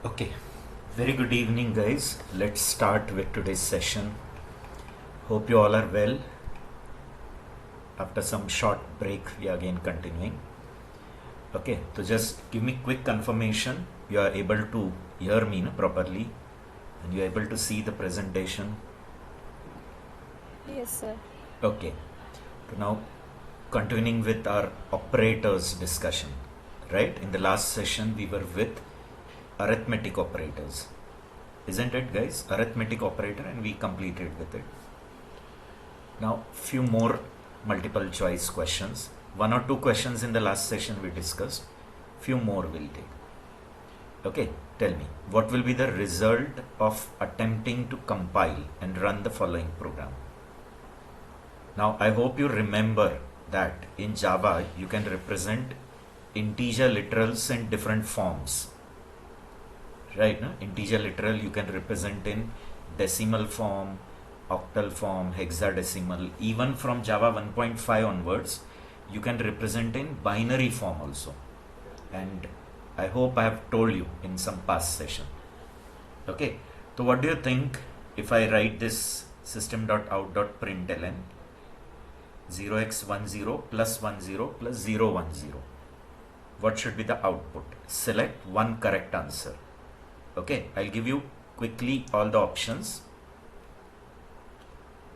Okay, very good evening, guys. Let's start with today's session. Hope you all are well. After some short break, we are again continuing. Okay, so just give me quick confirmation you are able to hear me properly and you are able to see the presentation. Yes, sir. Okay, so now continuing with our operators discussion. Right, in the last session, we were with arithmetic operators. Isn't it, guys? Arithmetic operator, and we completed with it. Now, few more multiple choice questions. One or two questions in the last session we discussed. Few more we'll take. Okay, tell me, what will be the result of attempting to compile and run the following program? Now, I hope you remember that in Java you can represent integer literals in different forms. Right? No? Integer literal you can represent in decimal form, octal form, hexadecimal. Even from Java 1.5 onwards, you can represent in binary form also. And I hope I have told you in some past session. Okay, so what do you think if I write this system.out.println 0x10 plus 10 plus 010? What should be the output? Select one correct answer. Okay, I'll give you quickly all the options.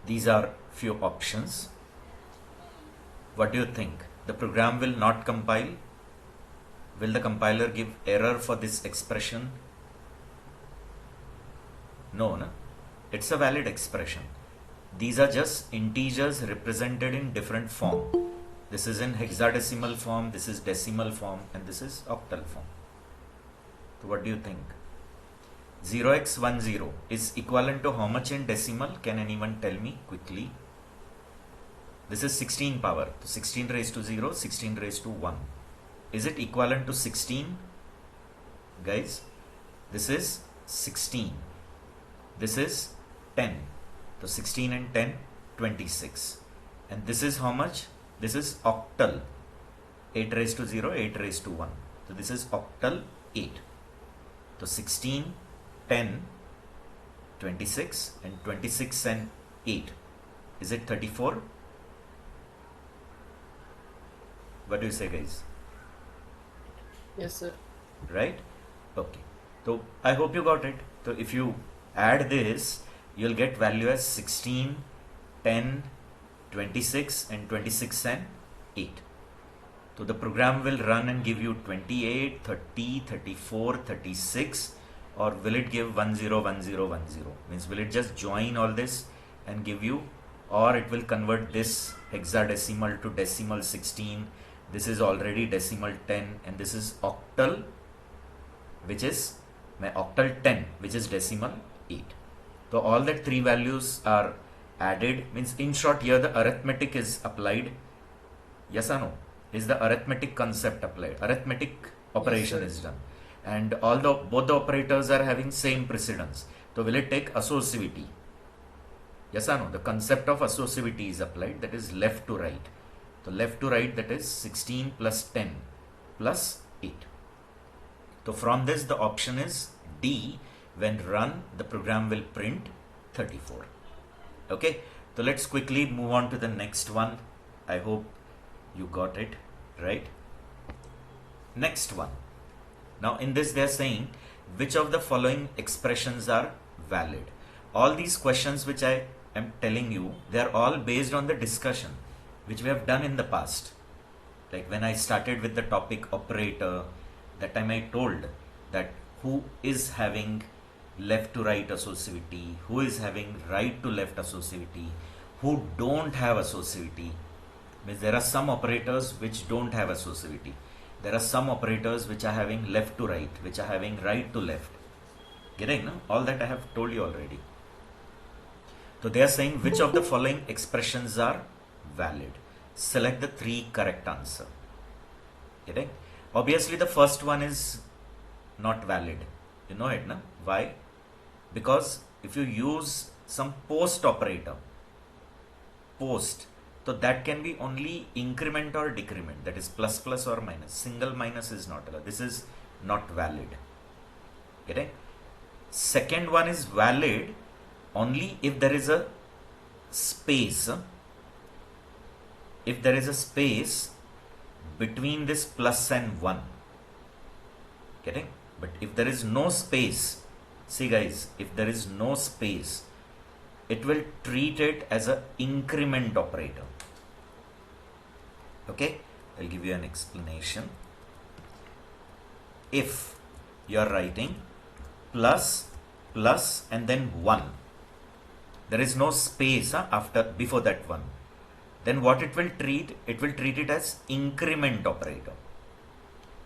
These are few options. What do you think? The program will not compile? Will the compiler give error for this expression? No, no. It's a valid expression. These are just integers represented in different form. This is in hexadecimal form, this is decimal form, and this is octal form. So what do you think? 0x10 is equivalent to how much in decimal? Can anyone tell me quickly? This is 16 power. So 16 raised to 0, 16 raised to 1. Is it equivalent to 16? Guys, this is 16. This is 10. So 16 and 10, 26. And this is how much? This is octal. 8 raised to 0, 8 raised to 1. So this is octal 8. So 16, 10, 26 and 26 and 8. Is it 34? What do you say, guys? Yes, sir. Right? Okay. So I hope you got it. So if you add this, you'll get value as 16, 10, 26 and 26 and 8. So the program will run and give you 28, 30, 34, 36, or will it give 101010? Means will it just join all this and give you, or it will convert this hexadecimal to decimal 16. This is already decimal 10 and this is octal, which is my octal 10, which is decimal 8. So all that three values are added. Means in short, here the arithmetic is applied. Yes or no? Is the arithmetic concept applied? Arithmetic operation Yes, is done, and all the both the operators are having same precedence. So will it take associativity? Yes or no? The concept of associativity is applied. That is left to right. So left to right, that is 16 plus 10 plus 8. So from this, the option is D. When run, the program will print 34. Okay. So let's quickly move on to the next one. I hope you got it right. Next one. Now in this they are saying which of the following expressions are valid. All these questions which I am telling you, they are all based on the discussion which we have done in the past. Like when I started with the topic operator, that time I told that who is having left to right associativity, who is having right to left associativity, who don't have associativity. Means there are some operators which don't have associativity. There are some operators which are having left to right, which are having right to left. Getting, no? All that I have told you already. So they are saying which of the following expressions are valid. Select the three correct answer. Getting? Obviously the first one is not valid. You know it, no? Why? Because if you use some post operator, post, so that can be only increment or decrement, that is plus plus or minus. Single minus is not allowed. This is not valid. Getting? Second one is valid only if there is a space. If there is a space between this plus and 1. Getting? But if there is no space, see guys, if there is no space, it will treat it as an increment operator. Okay, I'll give you an explanation. If you are writing plus and then 1, there is no space before that 1, then what it will treat it as increment operator.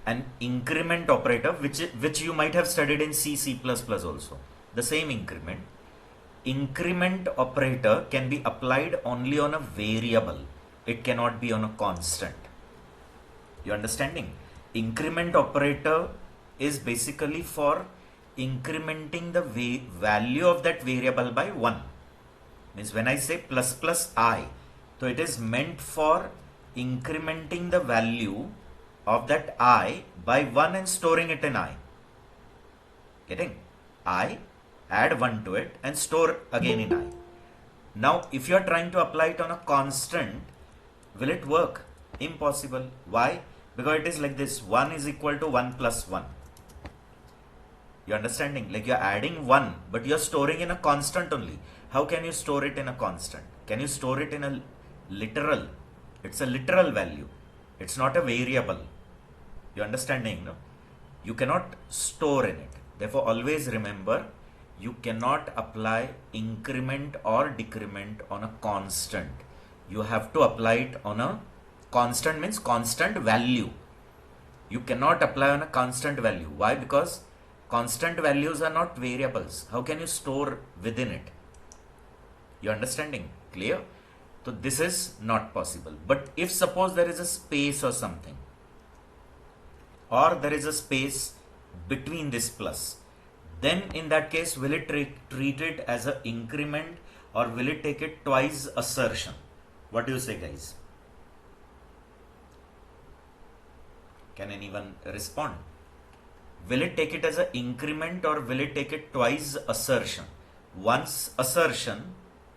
An increment operator which you might have studied in C++ also, the same increment operator can be applied only on a variable. It cannot be on a constant. You understanding? Increment operator is basically for incrementing the value of that variable by 1. Means when I say plus I, so it is meant for incrementing the value of that I by 1 and storing it in I. Getting? I, add 1 to it and store again in I. Now if you are trying to apply it on a constant, will it work? Impossible. Why? Because it is like this, 1 is equal to 1 plus 1. You understanding? Like you are adding 1, but you are storing in a constant only. How can you store it in a constant? Can you store it in a literal? It's a literal value. It's not a variable. You understanding? No? You cannot store in it. Therefore, always remember, you cannot apply increment or decrement on a constant. You have to apply it on a constant, means constant value. You cannot apply on a constant value. Why? Because constant values are not variables. How can you store within it? You understanding? Clear? So this is not possible. But if suppose there is a space or something, or there is a space between this plus, then in that case, will it treat it as an increment or will it take it twice assertion? What do you say, guys? Can anyone respond? Will it take it as an increment or will it take it twice assertion? Once assertion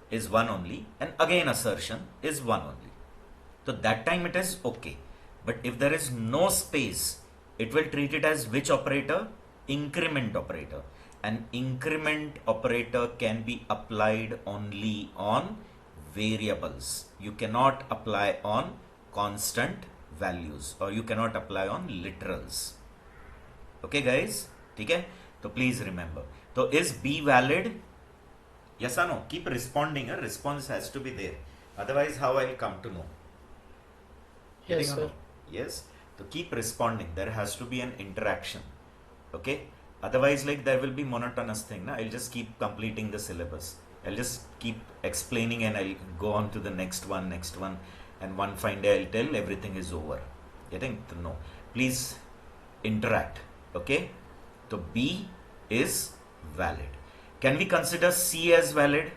is 1 only and again assertion is 1 only. So that time it is okay. But if there is no space, it will treat it as which operator? Increment operator. An increment operator can be applied only on variables. You cannot apply on constant values or you cannot apply on literals. Okay guys? Okay? So please remember. So is B valid? Yes or no? Keep responding. A response has to be there. Otherwise, how I will come to know? Yes, Getting or sir. no? Yes. So keep responding. There has to be an interaction. Okay? Otherwise, like there will be monotonous thing. I'll just keep completing the syllabus. I'll just keep explaining and I'll go on to the next one. And one fine day I'll tell everything is over. Getting? No. Please interact. Okay? So B is valid. Can we consider C as valid?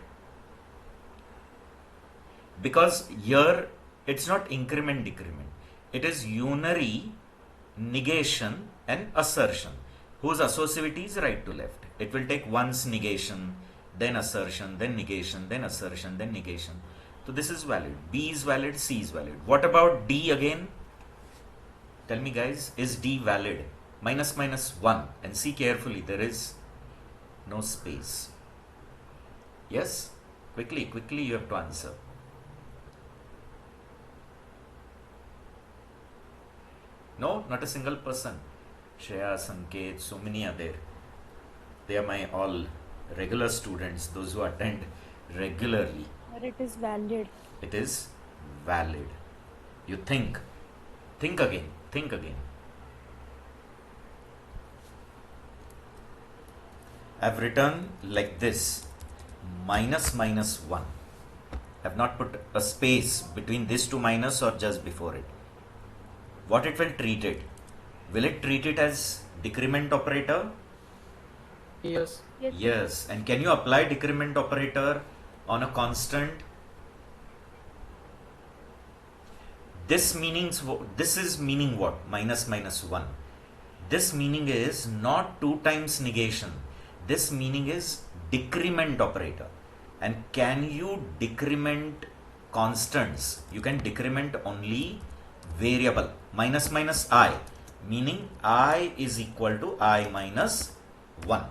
Because here it's not increment decrement. It is unary, negation and assertion, whose associativity is right to left. It will take once negation, then assertion, then negation, then assertion, then negation. So this is valid. B is valid, C is valid. What about D again? Tell me guys, is D valid? Minus 1 and see carefully, there is no space. Yes? Quickly you have to answer. No, not a single person. Shreya, Sanket, so many are there. They are my all regular students, those who attend regularly. But it is valid. It is valid. You think again. I've written like this, minus 1. I've not put a space between this two minus or just before it. What it will treat it? Will it treat it as decrement operator? Yes. Yes. And can you apply decrement operator on a constant? This is meaning what? Minus 1. This meaning is not 2 times negation. This meaning is decrement operator. And can you decrement constants? You can decrement only variable. Minus minus I, meaning I is equal to I minus 1.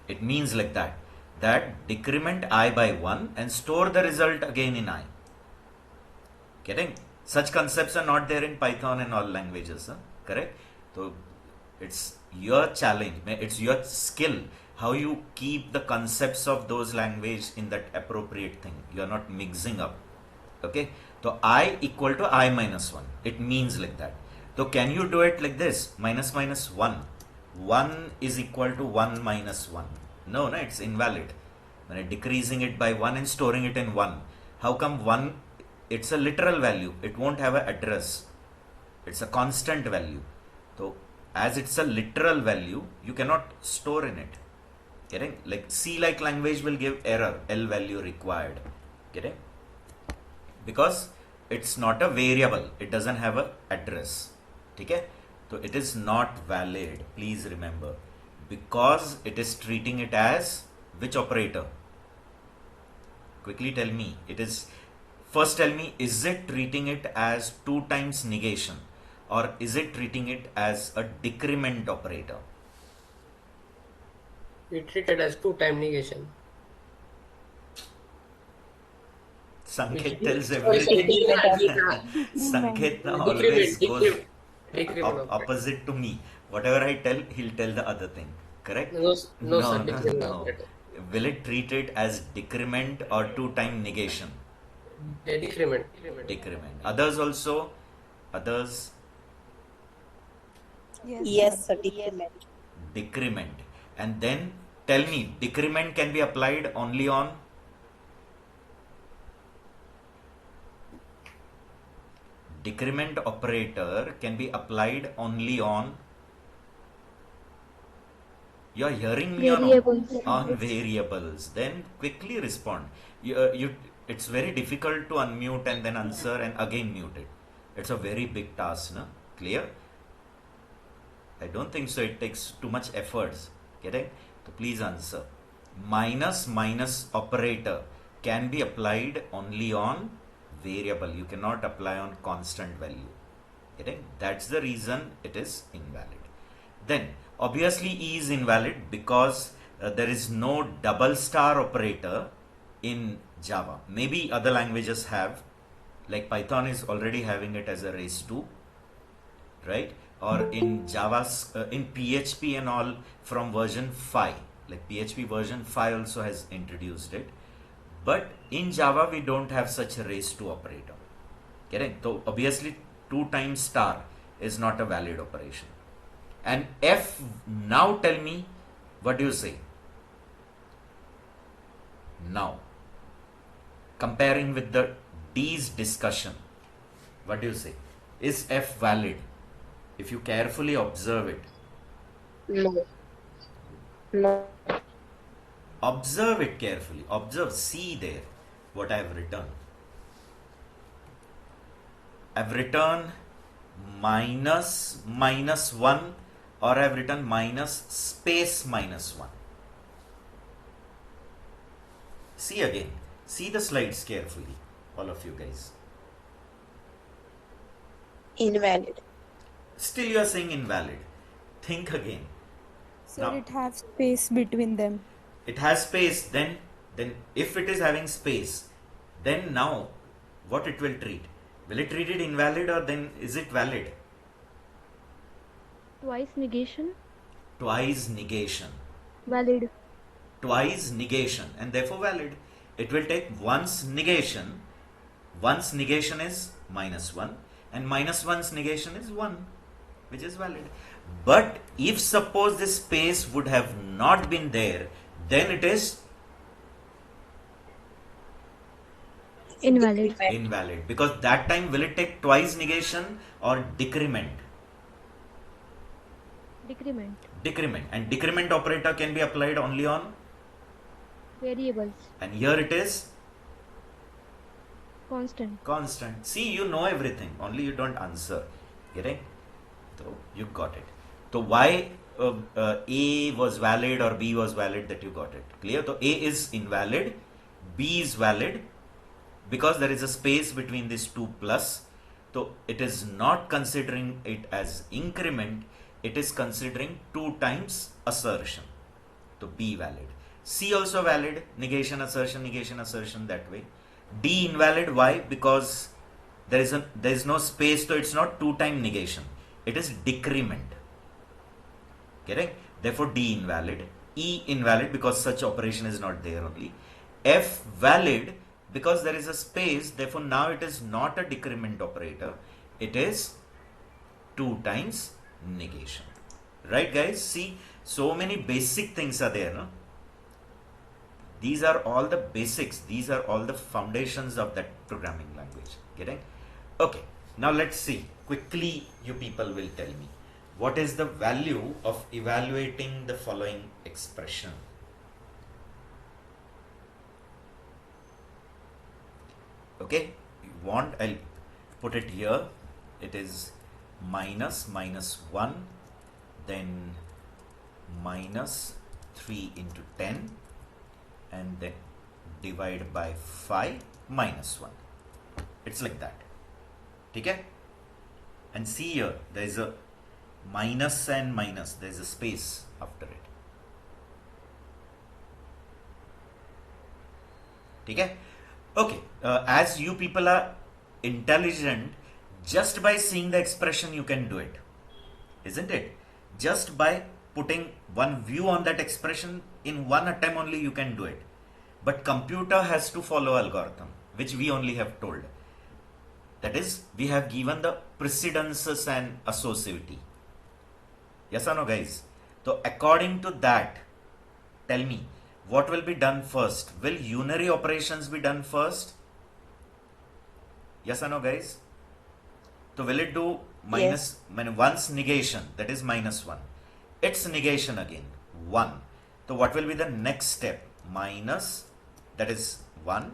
It means like that. That decrement I by 1 and store the result again in I. Getting? Such concepts are not there in Python and all languages. Huh? Correct? So it's your challenge, it's your skill, how you keep the concepts of those language in that appropriate thing. You are not mixing up. Okay? So I equal to I minus 1. It means like that. So can you do it like this? Minus minus 1. 1 is equal to 1 minus 1. No, it's invalid. When I'm decreasing it by 1 and storing it in 1. How come 1? It's a literal value. It won't have an address. It's a constant value. So as it's a literal value, you cannot store in it. Getting? Like C-like language will give error, L value required. Getting? Because it's not a variable. It doesn't have an address. Okay? So it is not valid. Please remember. Because it is treating it as which operator? Quickly tell me. First tell me, is it treating it as 2 times negation? Or is it treating it as a decrement operator? We treat it as 2 time negation. Sanket tells everything. Sanket always goes opposite to me. Whatever I tell, he'll tell the other thing. Correct? No, sir. No. Will it treat it as decrement or 2 time negation? Decrement. Decrement. Others also? Others? Yes, sir. Decrement. Decrement. And then tell me, decrement can be applied only on decrement operator can be applied only on, you're hearing me variables. on variables. Then quickly respond. It's very difficult to unmute and then answer and again mute it. It's a very big task, no? Clear? I don't think so. It takes too much efforts. Getting? So please answer. Minus minus operator can be applied only on variable. You cannot apply on constant value. Getting? That's the reason it is invalid. Then obviously E is invalid because there is no double star operator in Java. Maybe other languages have, like Python is already having it as a raise 2, right? Or in Java's, in PHP and all from version 5, like PHP version 5 also has introduced it. But in Java, we don't have such a raise 2 operator. Getting? So obviously 2 times star is not a valid operation. And F, now tell me, what do you say? Now, comparing with the D's discussion, what do you say? Is F valid? If you carefully observe it. No. Observe it carefully. Observe, see there what I have written. I have written minus minus 1, or I have written minus space minus 1. See again. See the slides carefully, all of you guys. Invalid. Still you are saying invalid. Think again. So Now- it has space between them. It has space, then if it is having space, then now what it will treat? Will it treat it invalid, or then is it valid? Twice negation. Twice negation. Valid. Twice negation, and therefore valid. It will take once negation. Once negation is minus 1, and minus 1's negation is 1, which is valid. But if suppose this space would have not been there, then it is Invalid. invalid, because that time will it take twice negation or decrement? Decrement. Decrement. And decrement operator can be applied only on, Variables. and here it is Constant. constant. See, you know everything, only you don't answer. Getting? So you got it. तो why A was valid or B was valid, that you got it. Clear? So A is invalid, B is valid because there is a space between these two plus. So it is not considering it as increment, it is considering 2 times assertion. So B valid. C also valid, negation, assertion, that way. D invalid, why? Because there is no space, so it's not 2 time negation, it is decrement. Correct? Therefore D invalid. E invalid because such operation is not there only. F valid because there is a space, therefore now it is not a decrement operator, it is 2 times negation. Right guys? See, so many basic things are there, no? These are all the basics, these are all the foundations of that programming language. Getting? Okay, now let's see. Quickly, you people will tell me. What is the value of evaluating the following expression? Okay, you want, I'll put it here. It is minus 1, then minus 3 into 10, and then divide by 5 minus 1. It's like that. Okay? And see here, there is a minus and minus, there is a space after it. Okay? Okay, as you people are intelligent, just by seeing the expression you can do it, isn't it? Just by putting one view on that expression, in one attempt only you can do it. But computer has to follow algorithm, which we only have told. That is, we have given the precedences and associativity. Yes or no, guys? So according to that, tell me, what will be done first? Will unary operations be done first? Yes or no, guys? So will it do minus, once negation, that is minus 1. Its negation again, 1. So what will be the next step? Minus, that is 1,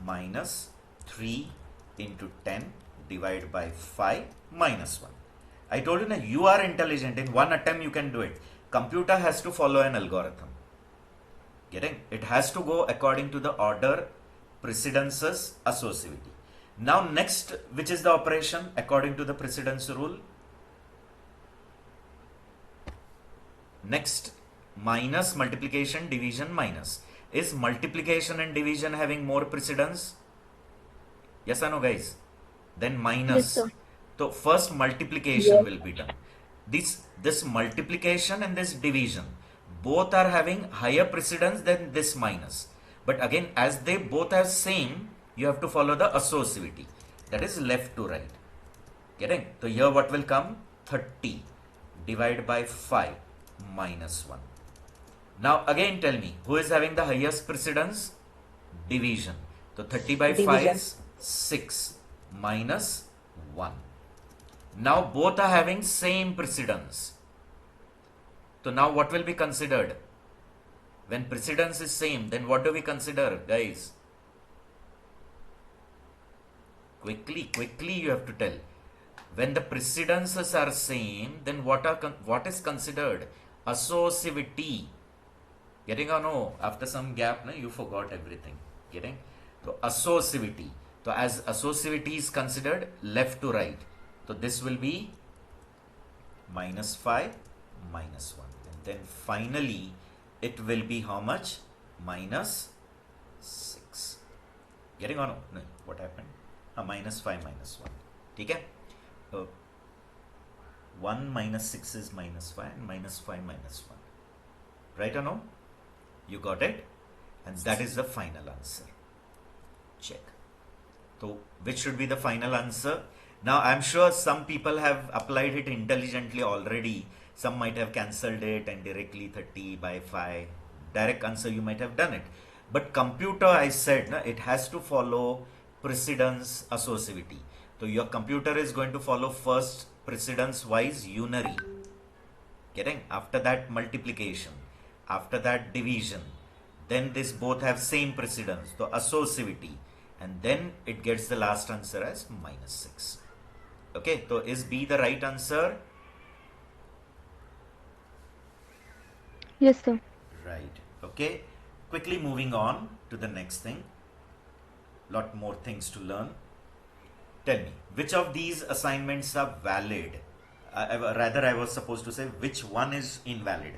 minus 3 into 10 divided by 5 minus 1. I told you, you are intelligent. In one attempt you can do it. Computer has to follow an algorithm. Getting? It has to go according to the order, precedences, associativity. Now next, which is the operation according to the precedence rule? Next, minus, multiplication, division, minus. Is multiplication and division having more precedence? Yes or no, guys? Then minus. Yes, sir. So first multiplication will be done. This multiplication and this division, both are having higher precedence than this minus. But again, as they both are same, you have to follow the associativity. That is left to right. Getting? So here what will come? 30 divided by 5 minus 1. Now again tell me, who is having the highest precedence? Division. So 30 by 5 is 6 minus 1. Now both are having same precedence. So now what will be considered? When precedence is same, then what do we consider, guys? Quickly you have to tell. When the precedences are same, then what is considered? Associativity. Getting or no? After some gap, no, you forgot everything. Getting? So associativity. So as associativity is considered left to right. So this will be minus 5 minus 1. And then finally it will be how much? Minus 6. Getting or no? No, what happened? Minus 5 minus 1. Okay? 1 minus 6 is minus 5 and minus 5 minus 1. Right or no? You got it? And that is the final answer. Check. So which should be the final answer? Now I'm sure some people have applied it intelligently already. Some might have cancelled it and directly 30 by 5. Direct answer, you might have done it. But computer, I said, it has to follow precedence associativity. So your computer is going to follow first precedence wise unary. Getting? After that multiplication. After that division. Then this both have same precedence. So associativity. And then it gets the last answer as minus 6. Okay, so is B the right answer? Yes, sir. Right. Okay. Quickly moving on to the next thing. Lot more things to learn. Tell me, which of these assignments are valid? Rather, I was supposed to say which one is invalid,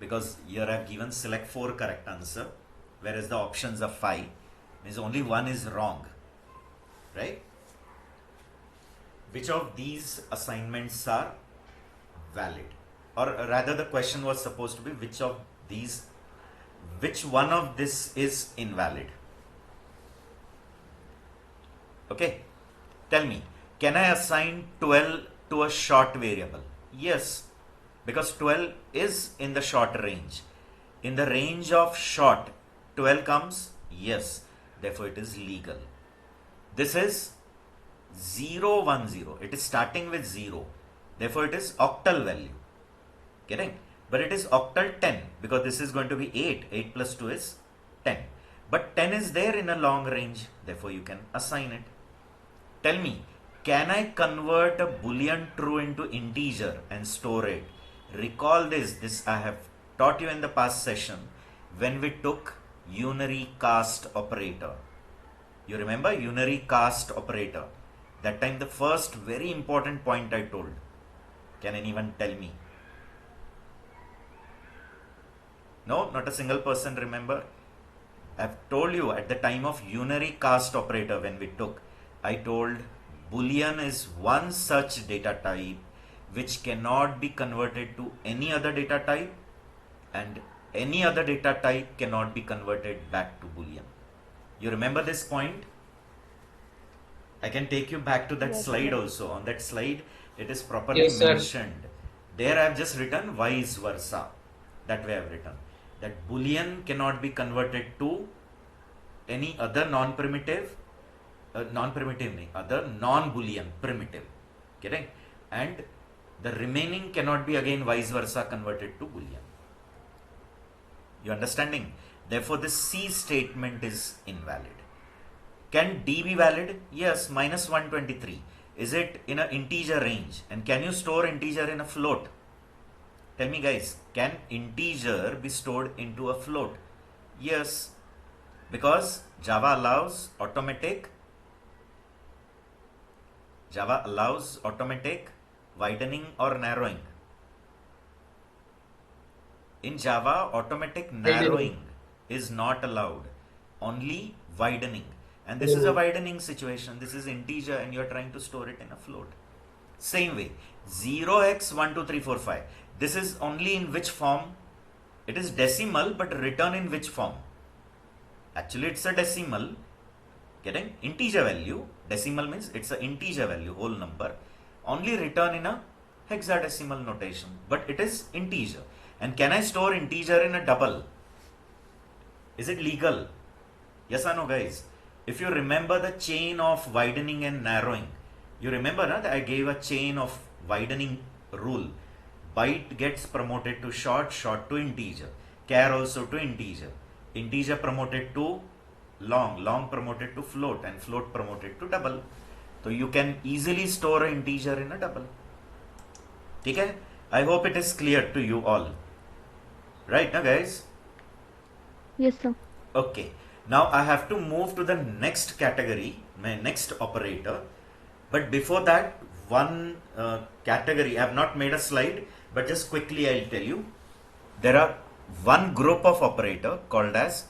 because here I've given select 4 correct answer, whereas the options are 5. Means only one is wrong, right? Which of these assignments are valid? Or rather, the question was supposed to be which one of this is invalid? Okay. Tell me, can I assign 12 to a short variable? Yes, because 12 is in the short range. In the range of short, 12 comes? Yes, therefore it is legal. This is 010. It is starting with 0. Therefore it is octal value. Getting? But it is octal 10 because this is going to be 8. 8 plus 2 is 10. But 10 is there in a long range. Therefore you can assign it. Tell me, can I convert a boolean true into integer and store it? Recall this I have taught you in the past session when we took unary cast operator. You remember unary cast operator? That time the first very important point I told. Can anyone tell me? No, not a single person remember? I've told you at the time of unary cast operator when we took, I told boolean is one such data type which cannot be converted to any other data type, and any other data type cannot be converted back to boolean. You remember this point? I can take you back to that Yes, slide sir. also. On that slide, it is properly Yes, sir. mentioned. There I have just written vice versa. That way I have written. That boolean cannot be converted to any other non-primitive, other non-boolean primitive. Getting? And the remaining cannot be again vice versa converted to boolean. You understanding? Therefore, this C statement is invalid. Can D be valid? Yes, minus 123. Is it in an integer range? And can you store integer in a float? Tell me guys, can integer be stored into a float? Yes, because Java allows automatic widening or narrowing. In Java, automatic narrowing is not allowed, only widening. And this is a widening situation. This is integer and you're trying to store it in a float. Same way, 0x12345. This is only in which form? It is decimal, but written in which form? Actually, it's a decimal. Getting? Integer value. Decimal means it's an integer value, whole number. Only written in a hexadecimal notation. But it is integer. And can I store integer in a double? Is it legal? Yes or no, guys? If you remember the chain of widening and narrowing, you remember that I gave a chain of widening rule. Byte gets promoted to short, short to integer, char also to integer, integer promoted to long, long promoted to float, and float promoted to double. So you can easily store an integer in a double. Okay? I hope it is clear to you all. Right now, guys? Yes, sir. Okay. Now I have to move to the next category, my next operator. But before that, one category, I have not made a slide, but just quickly I'll tell you. There are one group of operator called as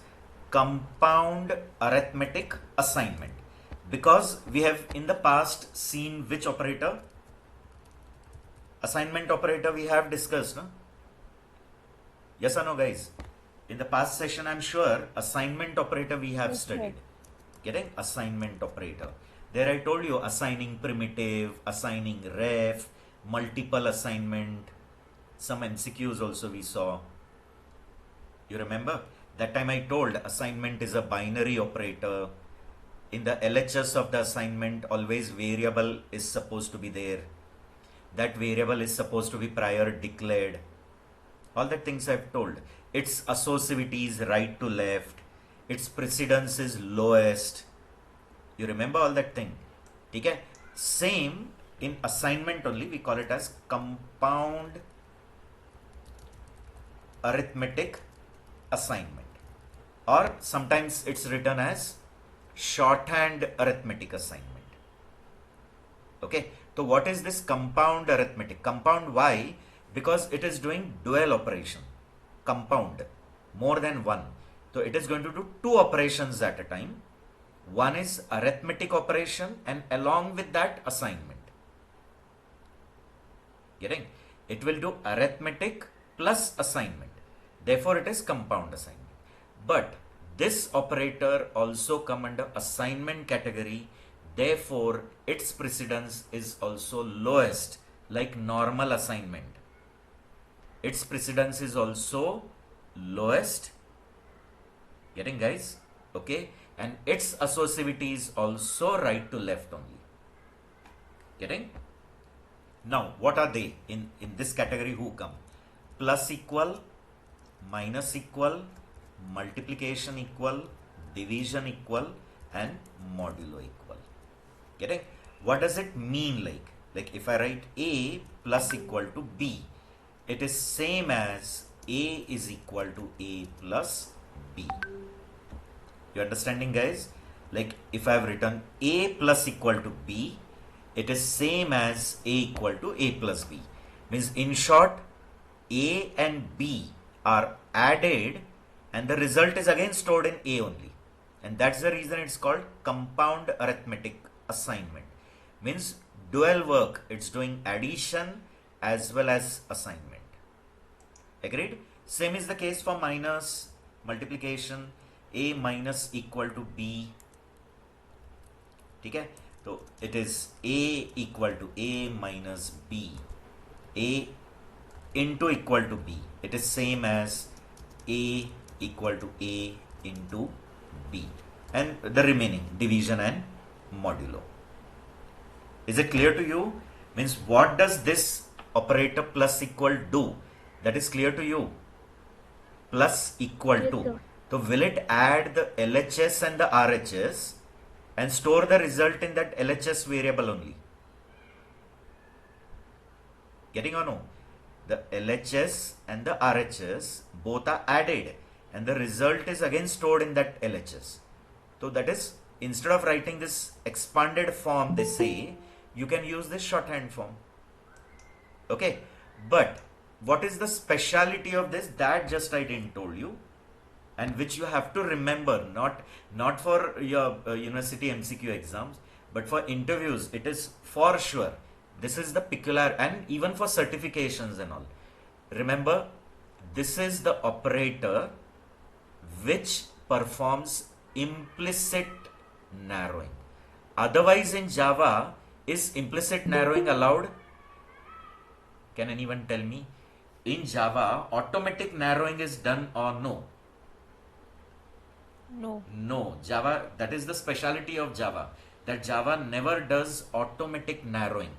compound arithmetic assignment. Because we have in the past seen which operator? Assignment operator we have discussed, no? Yes or no, guys? In the past session, I'm sure assignment operator we have studied. Getting? Assignment operator. There I told you assigning primitive, assigning ref, multiple assignment, some MCQs also we saw. You remember? That time I told assignment is a binary operator. In the LHS of the assignment, always variable is supposed to be there. That variable is supposed to be prior declared. All the things I've told. Its associativity is right to left. Its precedence is lowest. You remember all that thing? Okay? Same in assignment only, we call it as compound arithmetic assignment, or sometimes it's written as shorthand arithmetic assignment. Okay, so what is this compound arithmetic? Compound, why? Because it is doing dual operation, compound, more than one. So it is going to do two operations at a time. One is arithmetic operation, and along with that assignment. Getting? It will do arithmetic plus assignment. Therefore, it is compound assignment. But this operator also come under assignment category. Therefore, its precedence is also lowest, like normal assignment. Its precedence is also lowest. Getting, guys? Okay. And its associativity is also right to left only. Getting? Now, what are they in this category? Who come? Plus equal, minus equal, multiplication equal, division equal, and modulo equal. Getting? What does it mean like? Like if I write A plus equal to B, it is same as A is equal to A plus B. You understanding, guys? Like if I have written A plus equal to B, it is same as A equal to A plus B. Means in short, A and B are added and the result is again stored in A only. And that's the reason it's called compound arithmetic assignment. Means dual work, it's doing addition as well as assignment. Agreed? Same is the case for minus, multiplication, A minus equal to B. Okay? So it is A equal to A minus B. A into equal to B. It is same as A equal to A into B. And the remaining division and modulo. Is it clear to you? Means what does this operator plus equal do? That is clear to you? Plus equal Yes, to. sir. So will it add the LHS and the RHS and store the result in that LHS variable only? Getting or no? The LHS and the RHS both are added and the result is again stored in that LHS. So that is, instead of writing this expanded form, they say you can use this shorthand form. Okay, but what is the speciality of this? That just I didn't told you, and which you have to remember, not for your university MCQ exams, but for interviews. It is for sure. This is the peculiar, and even for certifications and all. Remember, this is the operator which performs implicit narrowing. Otherwise, in Java, is implicit narrowing allowed? Can anyone tell me? In Java, automatic narrowing is done or no? No. No. Java, that is the speciality of Java, that Java never does automatic narrowing.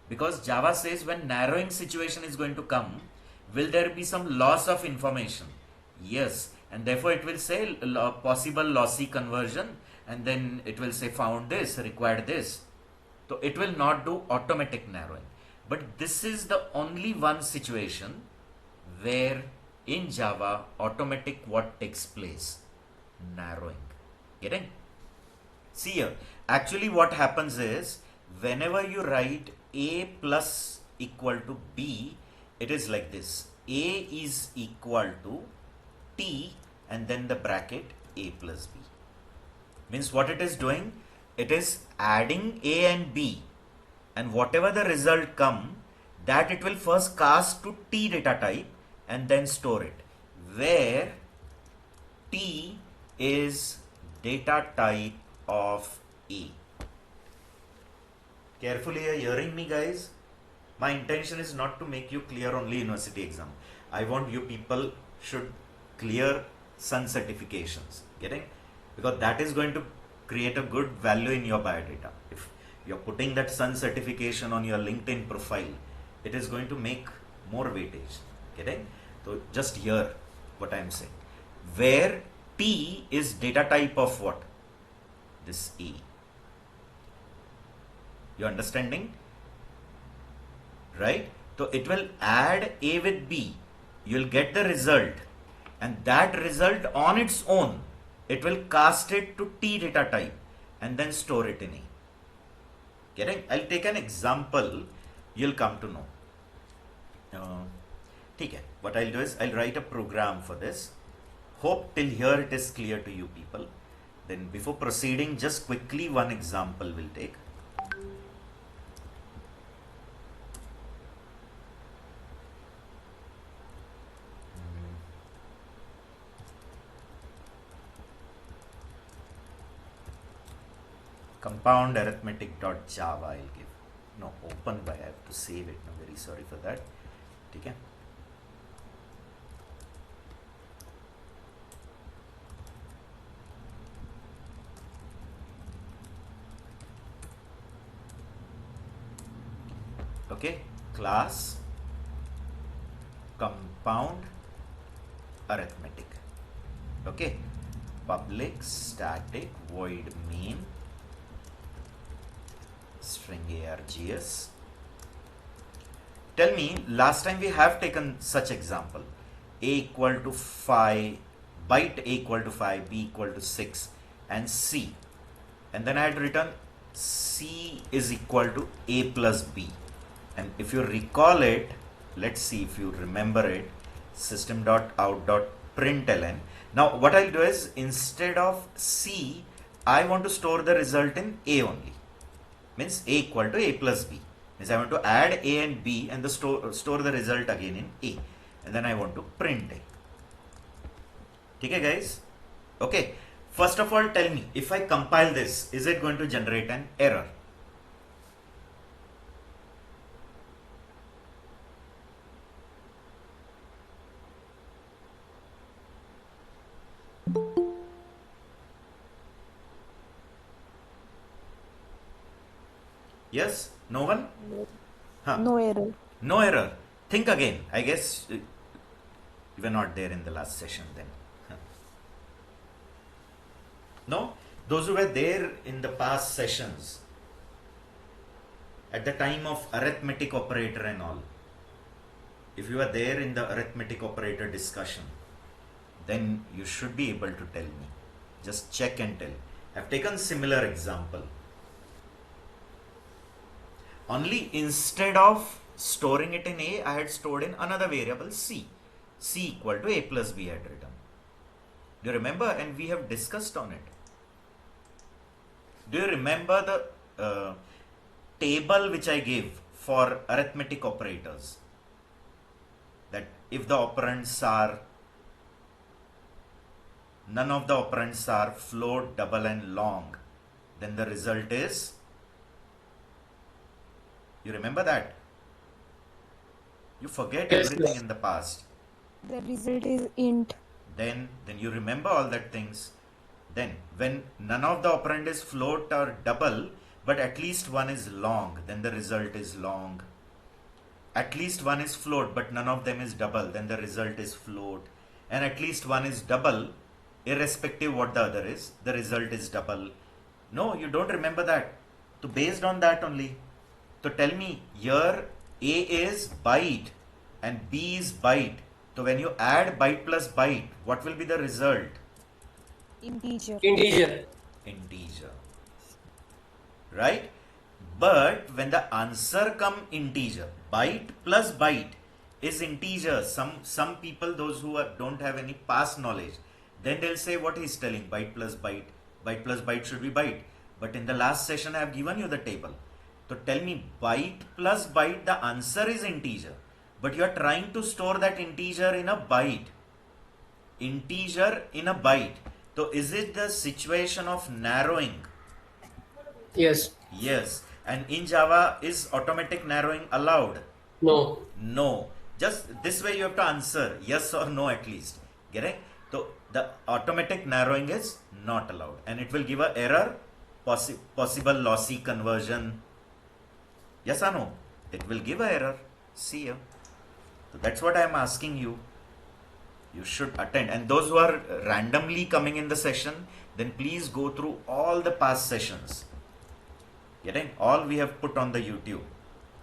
Because Java says when narrowing situation is going to come, will there be some loss of information? Yes. And therefore it will say possible lossy conversion, and then it will say found this, required this. So it will not do automatic narrowing. But this is the only one situation where in Java automatic what takes place? Narrowing. Getting? See here, actually what happens is whenever you write A plus equal to B, it is like this. A is equal to T and then the bracket A plus B. Means what it is doing? It is adding A and B, and whatever the result come, that it will first cast to T data type and then store it, where T is data type of A. Carefully are hearing me, guys? My intention is not to make you clear only university exam. I want you people should clear Sun certifications. Getting? Because that is going to create a good value in your biodata. If you're putting that Sun certification on your LinkedIn profile, it is going to make more weightage. Getting? So just hear what I am saying. Where T is data type of what? This A. You understanding? Right? So it will add A with B you'll get the result, and that result on its own, it will cast it to T data type and then store it in A. Getting? I'll take an example, you'll come to know. Okay. What I'll do is I'll write a program for this. Hope till here it is clear to you people. Then before proceeding, just quickly one example we'll take. Compound arithmetic.java I'll give. No, open by, I have to save it. I'm very sorry for that. Okay. Okay, class compound arithmetic. Okay, public static void main string args. Tell me, last time we have taken such example, a equal to 5, byte a equal to 5, b equal to 6, and c, and then I had written c is equal to a plus b. And if you recall it, let's see if you remember it, system.out.println. Now what I'll do is, instead of c, I want to store the result in a only. Means a equal to a plus b. Means I want to add a and b and store the result again in a. And then I want to print a. Okay guys? Okay. First of all, tell me, if I compile this, is it going to generate an error? Yes? No one? Huh. No error. No error. Think again. I guess you were not there in the last session then. Huh. No? Those who were there in the past sessions, at the time of arithmetic operator and all, if you are there in the arithmetic operator discussion, then you should be able to tell me. Just check and tell. I've taken similar example. Only instead of storing it in A, I had stored in another variable C. C equal to A plus B I had written. Do you remember? And we have discussed on it. Do you remember the table which I gave for arithmetic operators? That if the operands are, none of the operands are float, double and long, then the result is, you remember that? You forget Yes, everything yes. in the past. The result is int. Then you remember all that things. Then when none of the operand is float or double, but at least one is long, then the result is long. At least one is float, but none of them is double, then the result is float. And at least one is double, irrespective what the other is, the result is double. No, you don't remember that. So based on that only. So tell me, here A is byte and B is byte. So when you add byte plus byte, what will be the result? Integer. Integer. Integer. Right? But when the answer come integer, byte plus byte is integer. Some people, those who don't have any past knowledge, then they'll say what he's telling, byte plus byte should be byte. But in the last session I have given you the table. So tell me, byte plus byte, the answer is integer, but you are trying to store that integer in a byte. Integer in a byte. So is it the situation of narrowing? Yes. Yes. And in Java, is automatic narrowing allowed? No. No. Just this way you have to answer yes or no at least. Get it? So the automatic narrowing is not allowed, and it will give an error, possible lossy conversion. Yes or no? It will give an error. See here. So that's what I am asking you. You should attend. And those who are randomly coming in the session, then please go through all the past sessions. Getting? All we have put on the YouTube.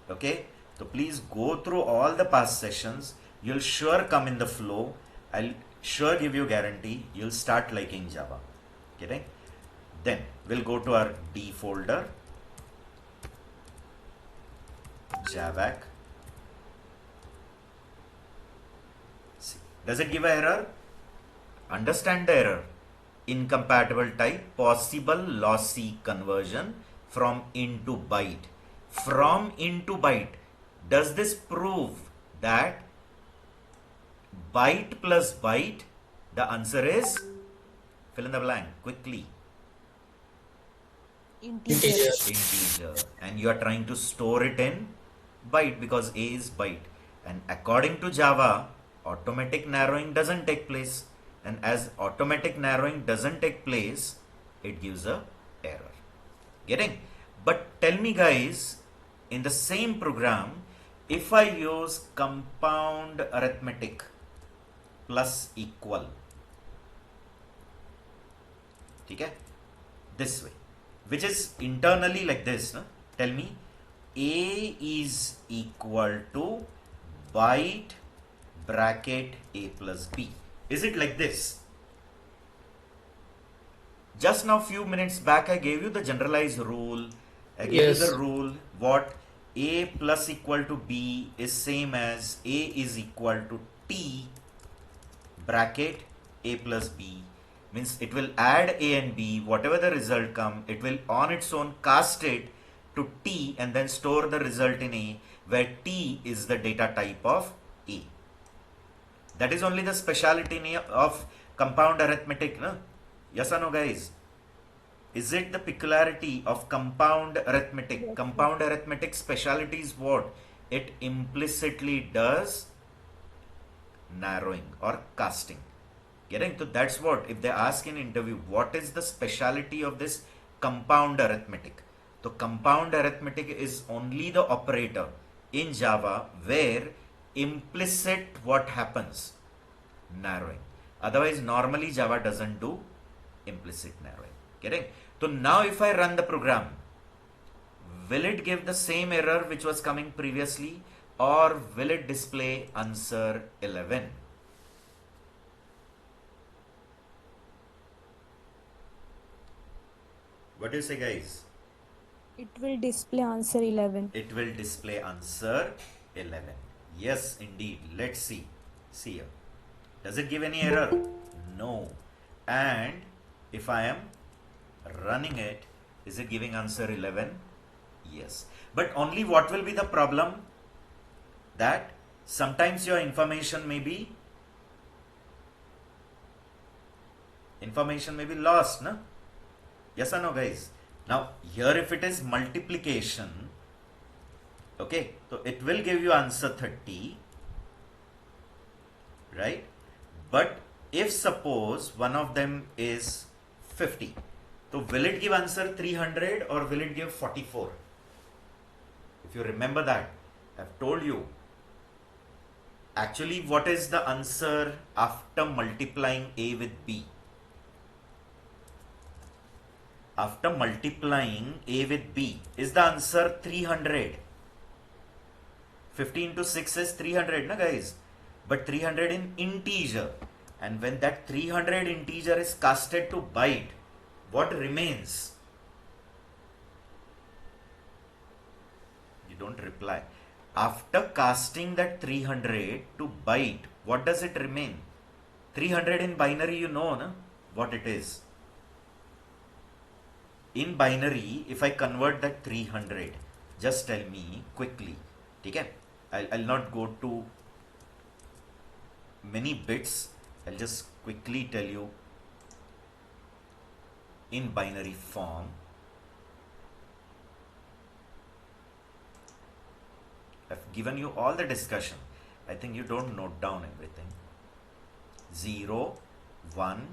Okay? So please go through all the past sessions. you'll sure come in the flow. I'll sure give you guarantee you'll start liking Java. Getting? Then we'll go to our D folder, Javac. See, does it give an error? Understand the error. Incompatible type, possible lossy conversion from int to byte. From int to byte. Does this prove that byte plus byte? The answer is fill in the blank quickly. Integer. Integer. And you are trying to store it in byte because A is byte. And according to Java, automatic narrowing doesn't take place. And as automatic narrowing doesn't take place, it gives a error. Getting? But tell me guys, in the same program, if I use compound arithmetic plus equal, okay, this way, which is internally like this, no? Tell me, A is equal to byte bracket A plus B. Is it like this? Just now few minutes back I gave you the generalized rule. I gave you the rule what A plus equal to B is same as A is equal to T bracket A plus B. Means it will add A and B, whatever the result come, it will on its own cast it to T and then store the result in A, where T is the data type of A. That is only the speciality of compound arithmetic, no? Yes or no, guys? Is it the peculiarity of compound arithmetic? Yes. Compound arithmetic speciality is what? It implicitly does narrowing or casting. Getting? So that's what, if they ask in interview, what is the speciality of this compound arithmetic? So compound arithmetic is only the operator in Java where implicit what happens? Narrowing. Otherwise, normally Java doesn't do implicit narrowing. Getting? So now if I run the program, will it give the same error which was coming previously, or will it display answer 11? What do you say, guys? It will display answer 11. It will display answer 11. Yes, indeed. Let's see. See here. Does it give any error? No. And if I am running it, is it giving answer 11? Yes. But only what will be the problem? That sometimes your information may be lost, no? Yes or no, guys? Now here if it is multiplication, okay, so it will give you answer 30, right? But if suppose one of them is 50, so will it give answer 300 or will it give 44? If you remember that, I've told you actually what is the answer after multiplying A with B. After multiplying A with B, is the answer 300? 50 into 6 is 300, na guys? But 300 in integer. And when that 300 integer is casted to byte, what remains? You don't reply. After casting that 300 to byte, what does it remain? 300 in binary, you know, na? What it is. In binary, if I convert that 300, just tell me quickly. Okay? I'll not go to many bits. I'll just quickly tell you in binary form. I've given you all the discussion. I think you don't note down everything. 0, 1,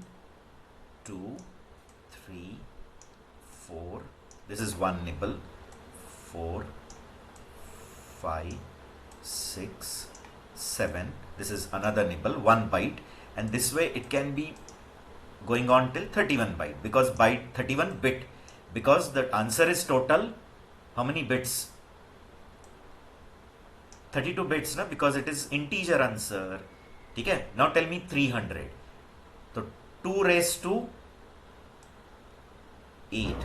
2, 3, 4. This is one nibble. 4, 5, 6, 7. This is another nibble, 1 byte. And this way it can be going on till 31 byte, because byte 31 bit, because the answer is total how many bits? 32 bits ना, because it is integer answer. ठीक है. Now tell me 300. तो 2 raised to 8.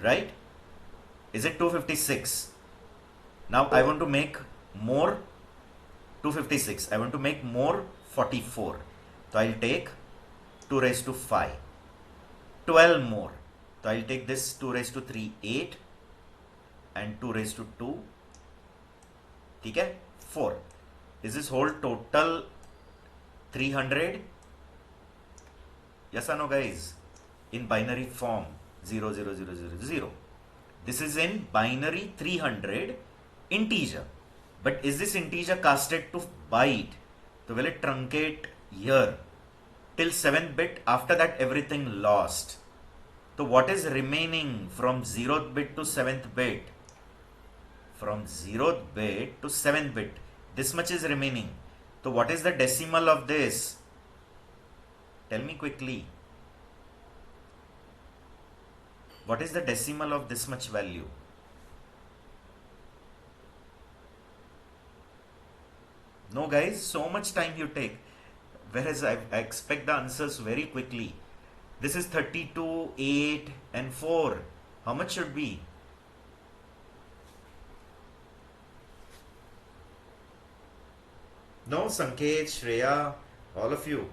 Right? Is it 256? Now I want to make more 256. I want to make more 44. So I'll take 2 raised to 5. 12 more. So I'll take this 2 raised to 3, 8. And 2 raised to 2. ठीक है? 4. Is this whole total 300? Yes or no, guys? In binary form, 0, 0, 0, 0, 0. This is in binary 300 integer. But is this integer casted to byte? So will it truncate here till 7th bit? After that, everything lost. So what is remaining from 0th bit to 7th bit? From 0th bit to 7th bit, this much is remaining. So what is the decimal of this? Tell me quickly. What is the decimal of this much value? No, guys, so much time you take. Whereas I expect the answers very quickly. This is 32, 8 and 4. How much should be? No, Sanket, Shreya, all of you.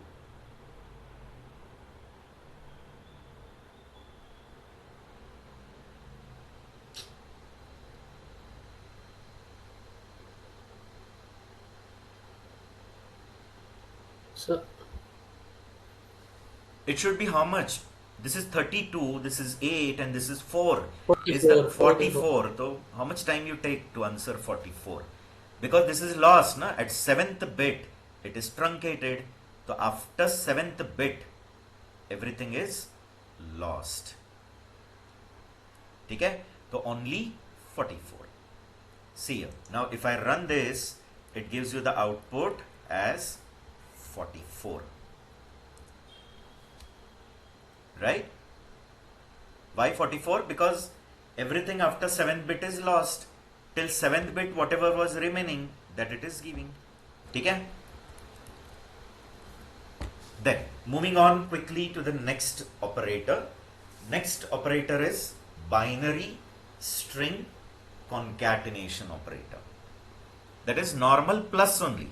So It should be how much? This is 32, this is 8 and this is 4. 44, Is that 44? So how much time you take to answer 44? Because this is lost, na? At 7th bit, it is truncated. So after 7th bit, everything is lost. Okay? So only 44. See here. Now if I run this, it gives you the output as 44. Right? Why 44? Because everything after 7th bit is lost. Till 7th bit, whatever was remaining, that it is giving. Okay? Then, moving on quickly to the next operator. Next operator is binary string concatenation operator. That is normal plus only,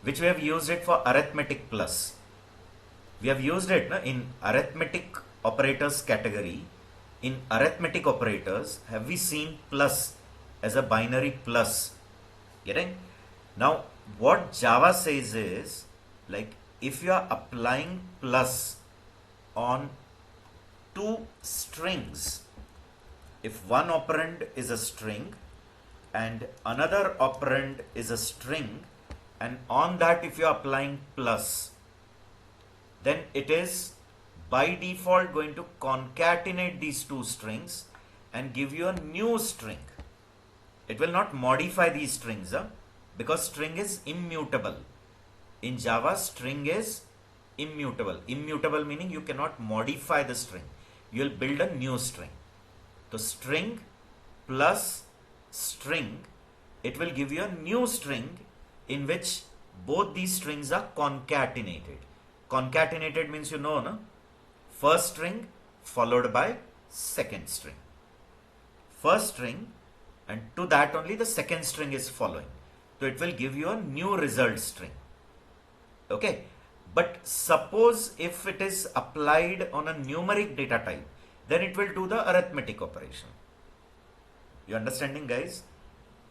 which we have used it for arithmetic plus. We have used it in arithmetic operators category. In arithmetic operators, have we seen plus as a binary plus? Getting? Now, what Java says is, like, if you are applying plus on two strings, if one operand is a string and another operand is a string, and on that if you are applying plus, then it is by default going to concatenate these two strings and give you a new string. It will not modify these strings, because string is immutable. In Java, string is immutable. Immutable meaning you cannot modify the string. You will build a new string. So string plus string, it will give you a new string in which both these strings are concatenated. Concatenated means you know, no? First string followed by second string. First string, and to that only the second string is following. So it will give you a new result string. Okay. But suppose if it is applied on a numeric data type, then it will do the arithmetic operation. You understanding, guys?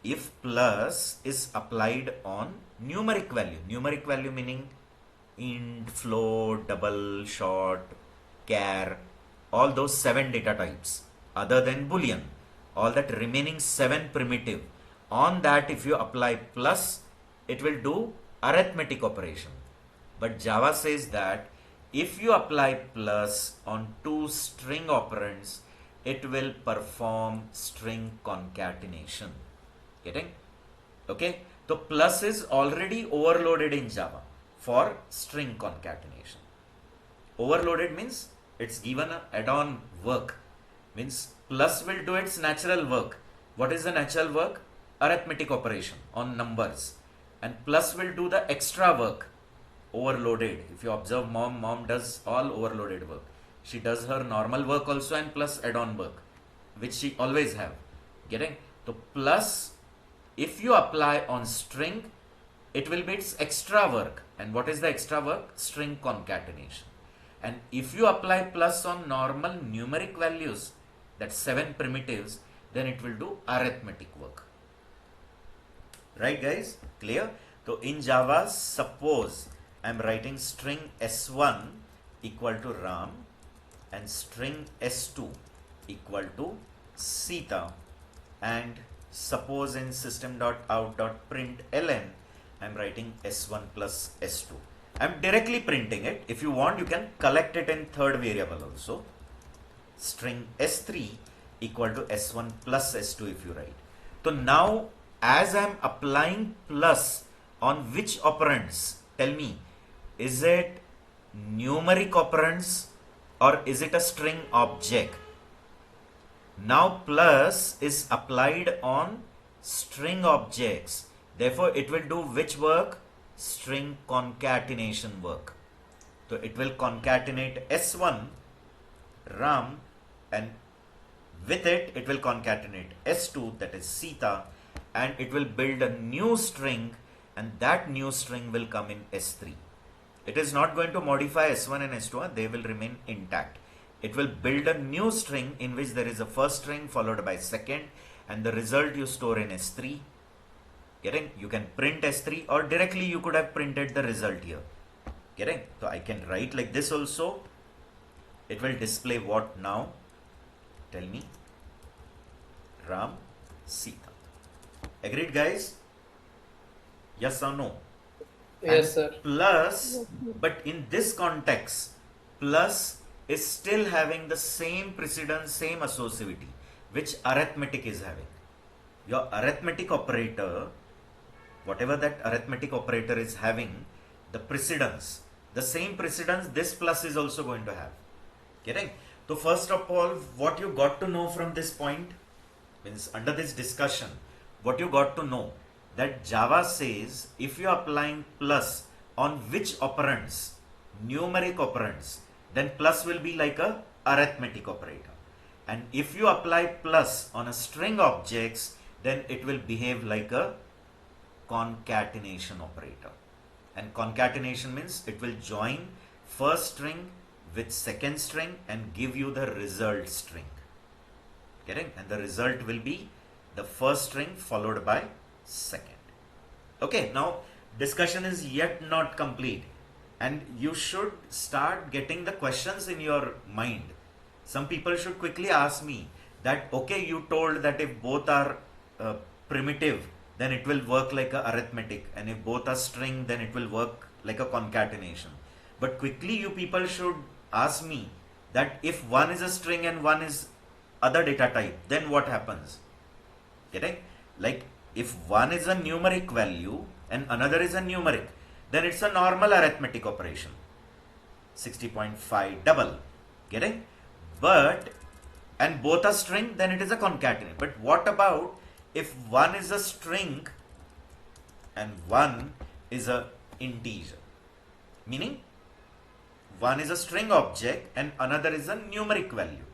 If plus is applied on numeric value meaning int, float, double, short, char, all those 7 data types other than boolean, all that remaining 7 primitive, on that if you apply plus, it will do arithmetic operation. But Java says that if you apply plus on two string operands, it will perform string concatenation. Getting? Okay. So plus is already overloaded in Java for string concatenation. Overloaded means it's given an add-on work. Means plus will do its natural work. What is the natural work? arithmetic operation on numbers, and plus will do the extra work, overloaded. If you observe mom does all overloaded work. She does her normal work also and plus add-on work, which she always have. Getting? So plus, if you apply on string, it will be its extra work. And what is the extra work? String concatenation. And if you apply plus on normal numeric values, that's 7 primitives, then it will do arithmetic work. Right guys? Clear? So in Java, suppose I'm writing string s1 equal to Ram and string s2 equal to Sita, and suppose in system.out.println I'm writing s1 plus s2. I'm directly printing it. If you want, you can collect it in third variable also. String s3 equal to s1 plus s2 if you write. So now as I'm applying plus on which operands? Tell me, is it numeric operands or is it a string object? Now plus is applied on string objects. Therefore, it will do which work? String concatenation work. So it will concatenate S1 Ram, and with it will concatenate S2, that is Sita, and it will build a new string, and that new string will come in S3. It is not going to modify S1 and S2, they will remain intact. It will build a new string in which there is a first string followed by second, and the result you store in S3. Getting? You can print S3 or directly you could have printed the result here. Getting? So I can write like this also. It will display what now? Tell me. Ram, Sita. Agreed guys? Yes or no? Yes, And sir. plus, but in this context, plus is still having the same precedence, same associativity, which arithmetic is having. Your arithmetic operator, whatever that arithmetic operator is having, the precedence, the same precedence this plus is also going to have. Getting? So first of all, what you got to know from this point, means under this discussion, what you got to know, that Java says if you are applying plus on which operands, numeric operands, then plus will be like a arithmetic operator. And if you apply plus on a string objects, then it will behave like a concatenation operator. And concatenation means it will join first string with second string and give you the result string. Getting? And the result will be the first string followed by second. Okay, now discussion is yet not complete, and you should start getting the questions in your mind. Some people should quickly ask me that, okay, you told that if both are primitive, then it will work like a arithmetic, and if both are string, then it will work like a concatenation. But quickly you people should ask me that if one is a string and one is other data type, then what happens? Getting? Like if one is a numeric value and another is a numeric, then it's a normal arithmetic operation. 60.5 double. Getting? But, and both are string, then it is a concatenate. But what about if one is a string and one is a integer? Meaning, one is a string object and another is a numeric value.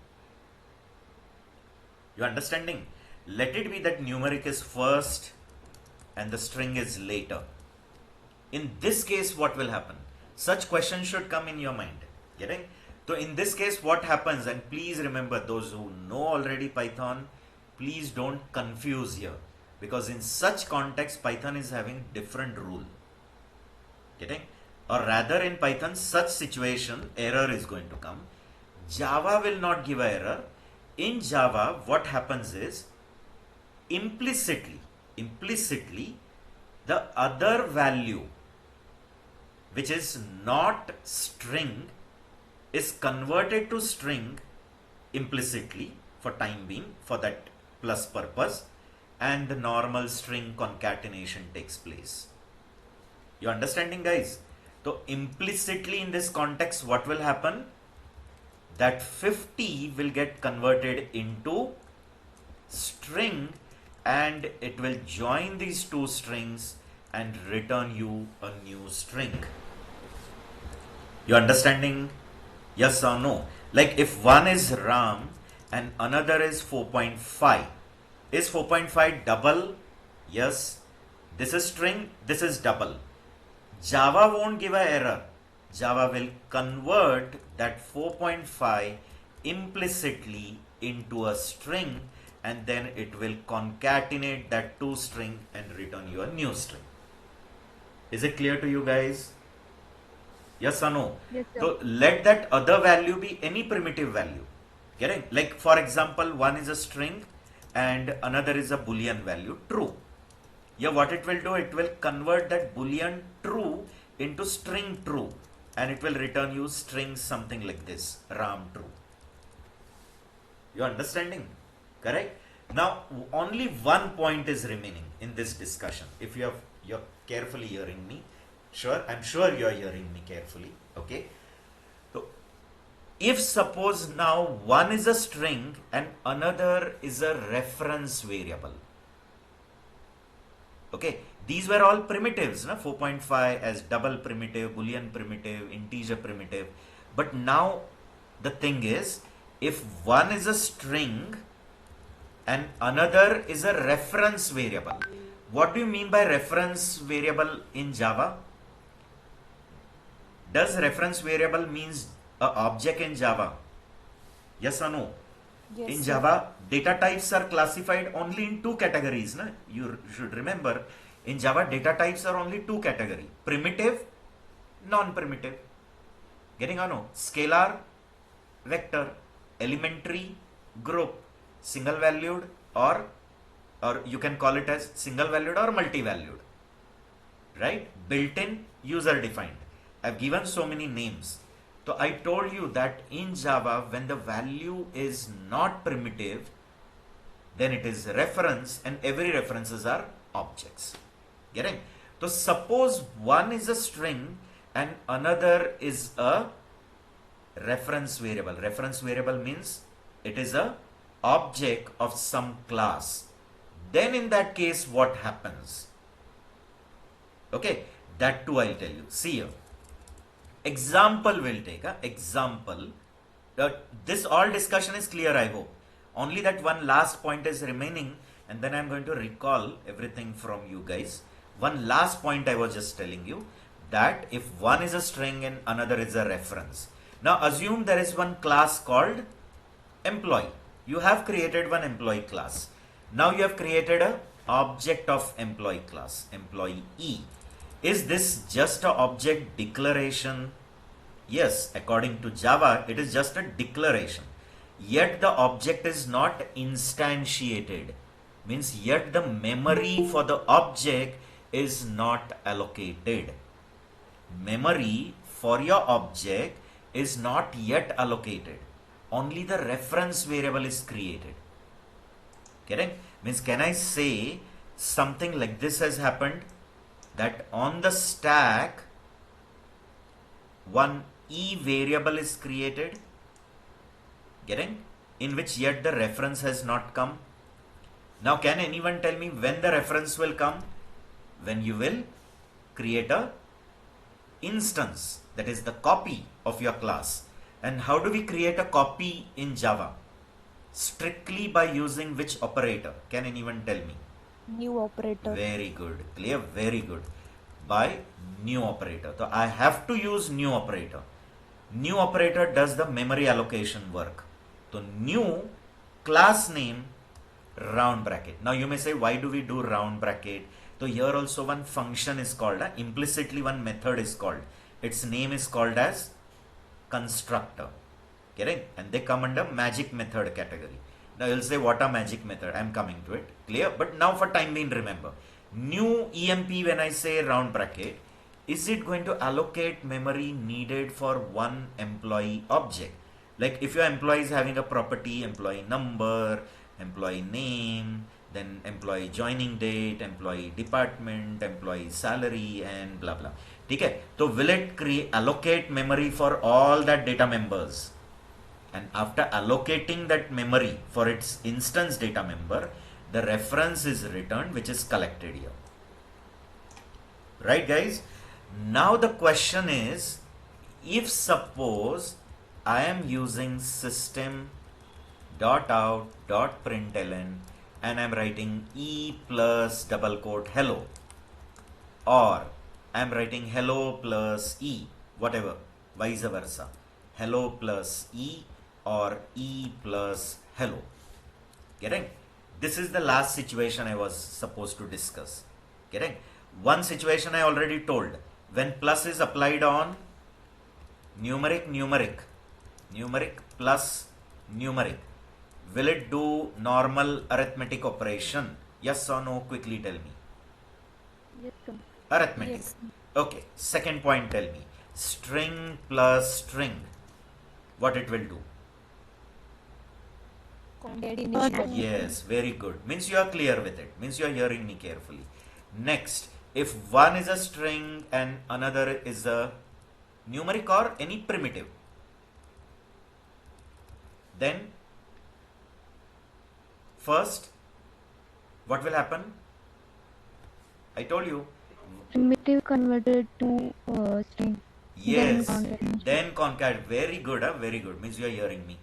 You understanding? Let it be that numeric is first and the string is later. In this case, what will happen? Such questions should come in your mind. Getting? So in this case, what happens? And please remember, those who know already Python, please don't confuse here, because in such context, Python is having different rule. Getting? Or rather in Python, such situation, error is going to come. Java will not give an error. In Java, what happens is, implicitly, the other value, which is not string, is converted to string implicitly for time being, for that plus purpose, and the normal string concatenation takes place. You understanding, guys? So implicitly in this context, what will happen? That 50 will get converted into string, and it will join these two strings and return you a new string. You understanding? Yes or no? Like if one is Ram and another is 4.5, is 4.5 double? Yes. This is string, this is double. Java won't give an error. Java will convert that 4.5 implicitly into a string, and then it will concatenate that two string and return you a new string. Is it clear to you guys? Yes or no? Yes, sir. So let that other value be any primitive value. Getting? Like for example, one is a string and another is a boolean value, true. Yeah, what it will do, it will convert that boolean true into string true, and it will return you string something like this, Ram true. You understanding? Correct? Now only one point is remaining in this discussion. If you're carefully hearing me, I'm sure you're hearing me carefully. Okay. So if suppose now one is a string and another is a reference variable. Okay, these were all primitives, no? 4.5 as double primitive, boolean primitive, integer primitive. But now the thing is, if one is a string and another is a reference variable. What do you mean by reference variable in Java? Does reference variable means a object in Java? Yes or no? Yes, In sir. Java, data types are classified only in two categories. Na? You should remember, in Java, data types are only two categories. Primitive, non-primitive. Getting or no? Scalar, vector, elementary, group, single valued, or you can call it as single valued or multi-valued. Right? Built-in, user-defined. I've given so many names. So I told you that in Java, when the value is not primitive, then it is reference, and every references are objects. Getting? So suppose one is a string and another is a reference variable. Reference variable means it is a object of some class. Then in that case, what happens? Okay, that too I'll tell you. See here. Example will take example. This all discussion is clear, I hope. Only that one last point is remaining, and then I'm going to recall everything from you guys. One last point I was just telling you, that if one is a string and another is a reference. Now assume there is one class called employee. You have created one employee class. Now you have created a object of employee class, employee E. Is this just a object declaration? Yes, according to Java, it is just a declaration. Yet the object is not instantiated. Means yet the memory for the object is not allocated. Memory for your object is not yet allocated. Only the reference variable is created. Correct? Means can I say something like this has happened? That on the stack, one E variable is created, getting? In which yet the reference has not come. Now can anyone tell me when the reference will come? When you will create a instance, that is the copy of your class. And how do we create a copy in Java? Strictly by using which operator? Can anyone tell me? New operator. Very good. Clear? Very good. By new operator. So I have to use new operator. New operator does the memory allocation work. So new class name round bracket. Now you may say, why do we do round bracket? So here also one function is called, implicitly one method is called. Its name is called as constructor. Getting? And they come under magic method category. Now you'll say, what a magic method? I'm coming to it. Clear? But now for time being, remember, new EMP, when I say round bracket, is it going to allocate memory needed for one employee object? Like if your employee is having a property, employee number, employee name, then employee joining date, employee department, employee salary, and blah blah. Okay? So will it allocate memory for all that data members? And after allocating that memory for its instance data member, the reference is returned, which is collected here. Right, guys? Now the question is, if suppose I am using system.out.println and I'm writing e plus double quote hello, or I'm writing hello plus e, whatever, vice versa, hello plus e or e plus hello. Getting? This is the last situation I was supposed to discuss. Getting? One situation I already told. When plus is applied on numeric plus numeric, will it do normal arithmetic operation? Yes or no? Quickly tell me. Yes, sir. Arithmetic. Yes. Okay. Second point, tell me. String plus string, what it will do? Concatenation. Yes, very good. Means you are clear with it. Means you are hearing me carefully. Next, if one is a string and another is a numeric or any primitive, then first, what will happen? I told you. Primitive converted to string. Yes, concatenation. then concat. Very good, very good. Means you are hearing me.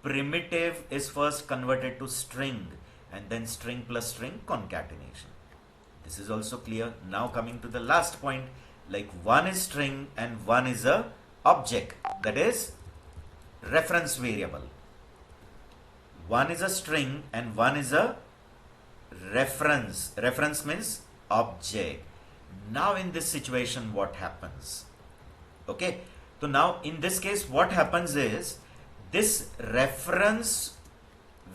Primitive is first converted to string and then string plus string concatenation. This is also clear. Now coming to the last point, like one is string and one is a object, that is reference variable. One is a string and one is a reference. Reference means object. Now in this situation, what happens? Okay, so now in this case, what happens is this reference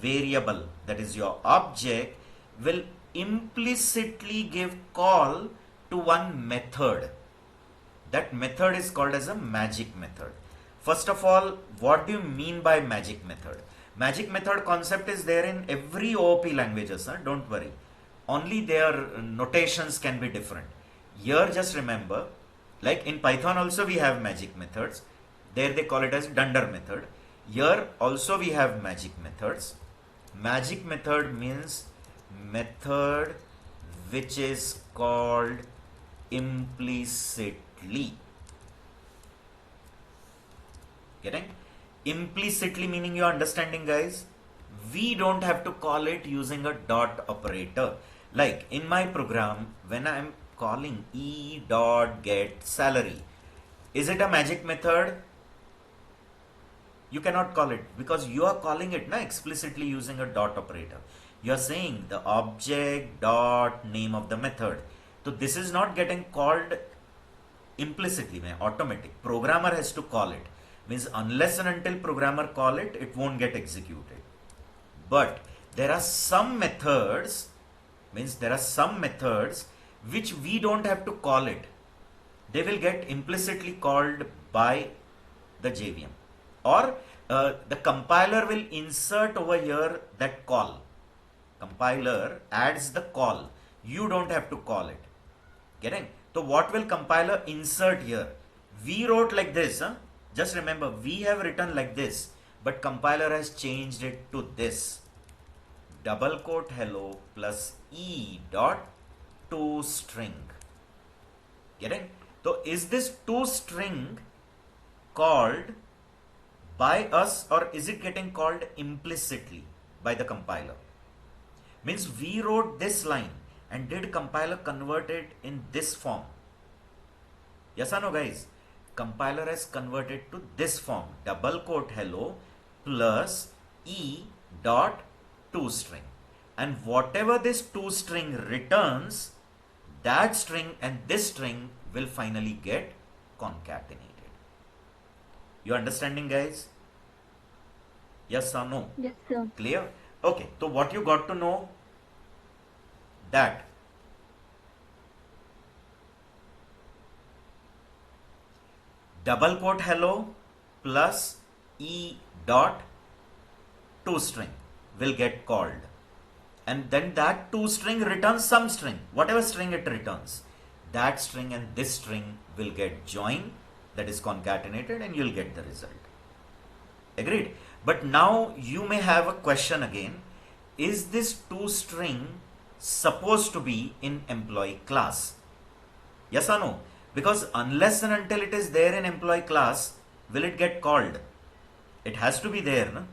variable, that is your object, will implicitly give call to one method. That method is called as a magic method. First of all, what do you mean by magic method? Magic method concept is there in every OOP languages, huh? Don't worry. Only their notations can be different. Here just remember, like in Python also we have magic methods. There they call it as dunder method. Here also we have magic methods. Magic method means method which is called implicitly. Getting? Implicitly meaning you are understanding, guys? We don't have to call it using a dot operator. Like in my program, when I am calling e dot get salary, is it a magic method? You cannot call it because you are calling it explicitly using a dot operator. You are saying the object dot name of the method. So this is not getting called implicitly, automatic. Programmer has to call it. Means unless and until programmer call it, it won't get executed. But there are some methods, which we don't have to call it. They will get implicitly called by the JVM. Or the compiler will insert over here that call. Compiler adds the call. You don't have to call it. Getting? So what will compiler insert here? We wrote like this. Just remember, we have written like this, but compiler has changed it to this. Double quote hello plus e dot toString. Getting? So is this toString called by us or is it getting called implicitly by the compiler? Means we wrote this line and did compiler convert it in this form? Yes or no, guys? Compiler has converted to this form, double quote hello plus e dot toString, and whatever this toString returns, that string and this string will finally get concatenated. You understanding, guys? Yes or no? Yes, sir. Clear? Okay, so what you got to know, that double quote hello plus e dot toString will get called, and then that toString returns some string, whatever string it returns. That string and this string will get joined, that is concatenated, and you'll get the result. Agreed? But now you may have a question again. is this toString supposed to be in employee class? Yes or no? Because unless and until it is there in employee class, will it get called? It has to be there, no?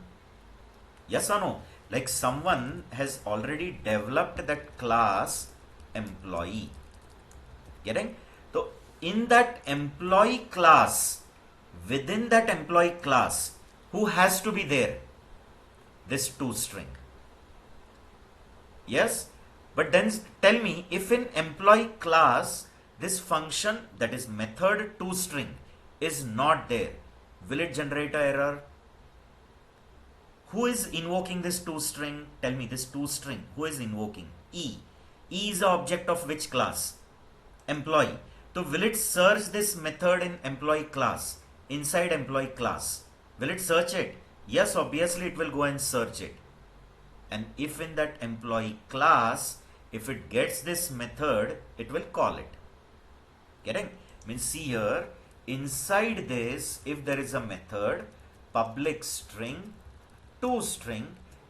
Yes or no? Like someone has already developed that class employee. Getting? So in that employee class, within that employee class, who has to be there? This toString. Yes? But then tell me, if in employee class, this function, that is method toString, is not there, will it generate an error? Who is invoking this toString? Tell me, this toString, who is invoking? E. E is the object of which class? Employee. So will it search this method in employee class, inside employee class? Will it search it? Yes, obviously it will go and search it. And if in that employee class, if it gets this method, it will call it. Getting? Means see here, inside this, if there is a method, public string, toString,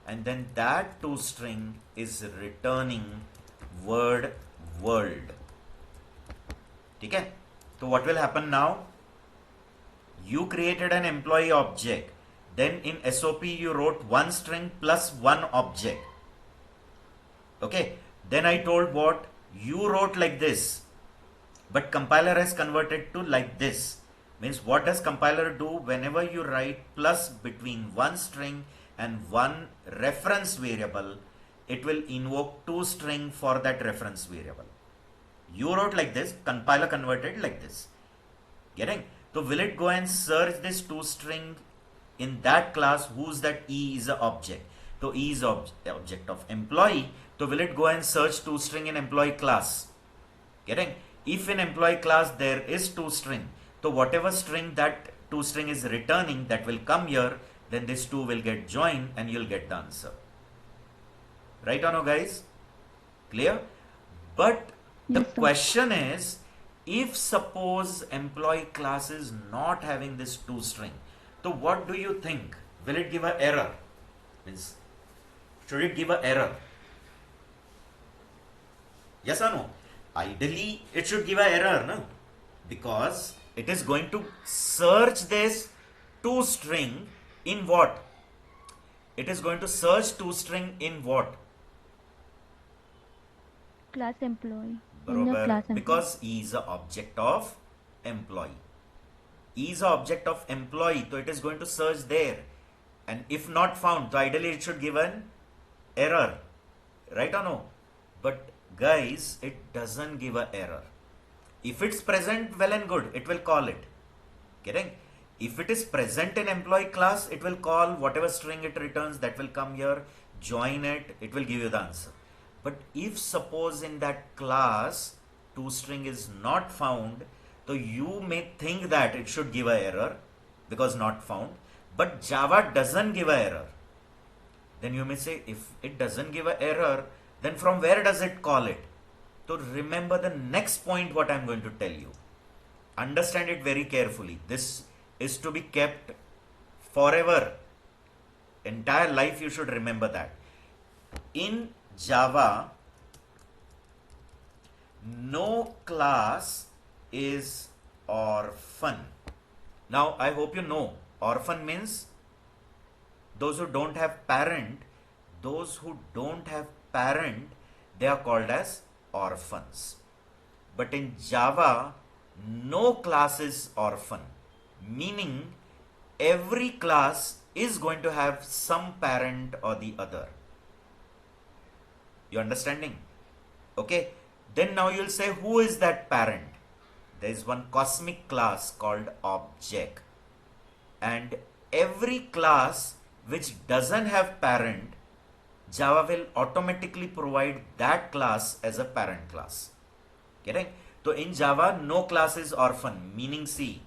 and then that toString is returning word world. Okay? So what will happen now? You created an employee object. Then in SOP you wrote one string plus one object. Okay? Then I told what? You wrote like this. But compiler has converted to like this. Means what does compiler do? Whenever you write plus between one string and one reference variable, it will invoke toString for that reference variable. You wrote like this, compiler converted like this. Getting? So will it go and search this toString in that class? Who's that? E is the object. So E is object of employee. So will it go and search toString in employee class? Getting? If in employee class there is toString, so whatever string that toString is returning, that will come here, then this two will get joined and you'll get the answer. Right or no, guys? Clear? But the Yes, sir. question is, if suppose employee class is not having this toString, so what do you think? Will it give an error? Means, should it give an error? Yes or no? Ideally, it should give an error, no? Because it is going to search this toString in what? It is going to search toString in what? Class employee. In the Barobar, class employee. because E is the object of employee. E is the object of employee, so it is going to search there. And if not found, so ideally it should give an error. Right or no? But guys, it doesn't give an error. If it's present, well and good, it will call it. Getting? If it is present in employee class, it will call whatever string it returns, that will come here, join it, it will give you the answer. But if suppose in that class toString is not found, so you may think that it should give an error because not found, but Java doesn't give an error. Then you may say, if it doesn't give an error, then from where does it call it? So remember the next point what I am going to tell you. Understand it very carefully. This is to be kept forever. Entire life you should remember that. In Java, no class is orphan. Now I hope you know, orphan means those who don't have parent. Those who don't have parent, they are called as orphans. But in Java, no class is orphan, meaning every class is going to have some parent or the other. You understanding? Okay. Then now you'll say, who is that parent? There is one cosmic class called object. And every class which doesn't have parent, Java will automatically provide that class as a parent class. Getting? So in Java, no class is orphan, meaning see,